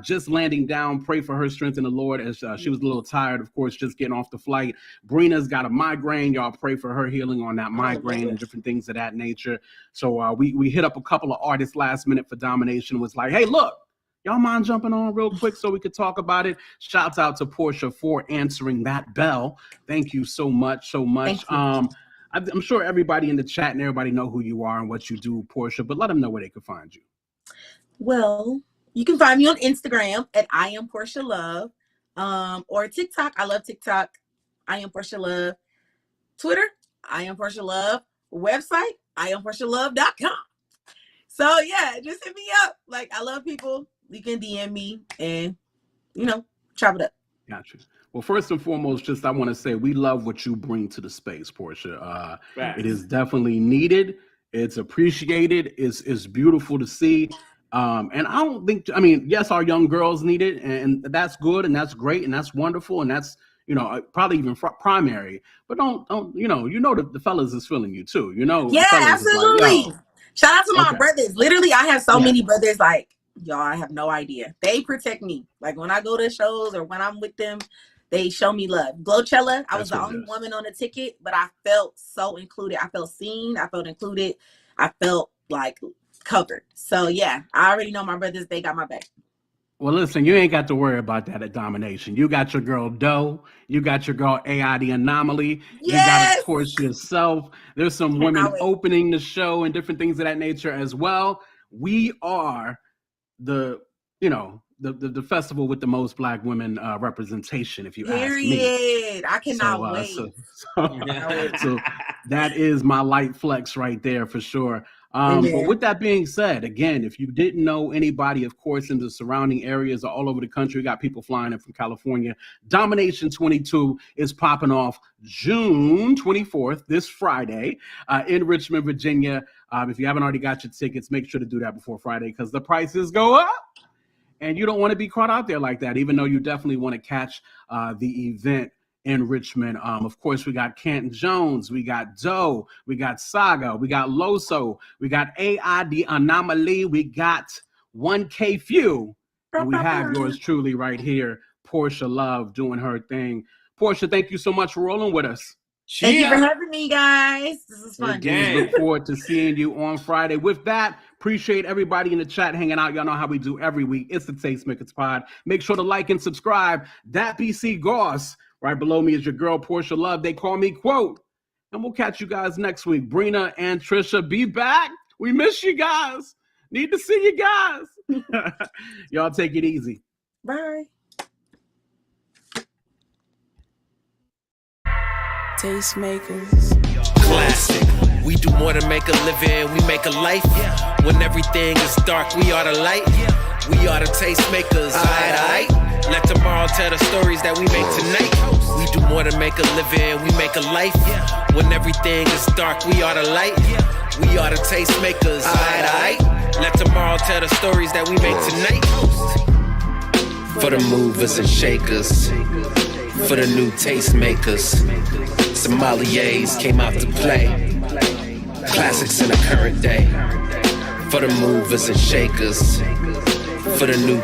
just landing down. Pray for her strength in the Lord, as she was a little tired, of course, just getting off the flight. Brina's got a migraine. Y'all pray for her healing on that migraine and different things of that nature. So we hit up a couple of artists last minute for Domination. Was like, hey, look, y'all mind jumping on real quick so we could talk about it? Shouts out to Porsha for answering that bell. Thank you so much. I'm sure everybody in the chat and everybody know who you are and what you do, Porsha, but let them know where they can find you. Well, you can find me on Instagram at I am Porsha Love, or TikTok. I love TikTok. I am Porsha Love. Twitter, I am Porsha Love. Website, IamPorshaLove.com. So yeah, just hit me up. Like, I love people. we can DM me and, chop it up. Gotcha. Well, first and foremost, just I want to say we love what you bring to the space, Porsha. It is definitely needed. It's appreciated. It's beautiful to see. And I don't think, yes, our young girls need it, and that's good, and that's great, and that's wonderful, and that's, probably even primary. But don't that the fellas is feeling you too. Yeah, absolutely. Like, shout out to my brothers. Literally, I have so many brothers. Like, y'all, I have no idea. They protect me. Like when I go to shows or when I'm with them, they show me love. Glowchella, I was the only woman on the ticket, but I felt so included. I felt seen. I felt included. I felt like covered. So yeah, I already know my brothers. They got my back. Well, listen, you ain't got to worry about that at Domination. You got your girl Doe. You got your girl AI the Anomaly. Yes! You got, of course, yourself. There's some women opening the show and different things of that nature as well. We are the festival with the most Black women representation, if you ask me. I cannot wait. So that is my light flex right there for sure. But with that being said, again, if you didn't know anybody, of course, in the surrounding areas or all over the country, we got people flying in from California. Domination 22 is popping off June 24th, this Friday, in Richmond, Virginia. If you haven't already got your tickets, make sure to do that before Friday because the prices go up. And you don't want to be caught out there like that, even though you definitely want to catch the event in Richmond. Of course, we got Canton Jones, we got Doe, we got Saga, we got Loso, we got AI the Anomaly, we got 1K Few, and we have yours truly right here, Porsha Love, doing her thing. Porsha, thank you so much for rolling with us. Thank you for having me, guys. This is fun. Look forward to seeing you on Friday. With that, appreciate everybody in the chat hanging out. Y'all know how we do every week. It's the Tastemakers Pod. Make sure to like and subscribe. That BC Goss. Right below me is your girl, Porsha Love. They call me Quote. And we'll catch you guys next week. Brina and Trisha, be back. We miss you guys. Need to see you guys. Y'all take it easy. Bye. Tastemakers. Classic. We do more than make a living, we make a life. When everything is dark, we are the light. We are the tastemakers. Aight. Let tomorrow tell the stories that we make tonight. We do more than make a living, we make a life. When everything is dark, we are the light. We are the tastemakers. Aight. Let tomorrow tell the stories that we make tonight. For the movers and shakers, for the new tastemakers, sommeliers came out to play. Classics in the current day. For the movers and shakers, for the new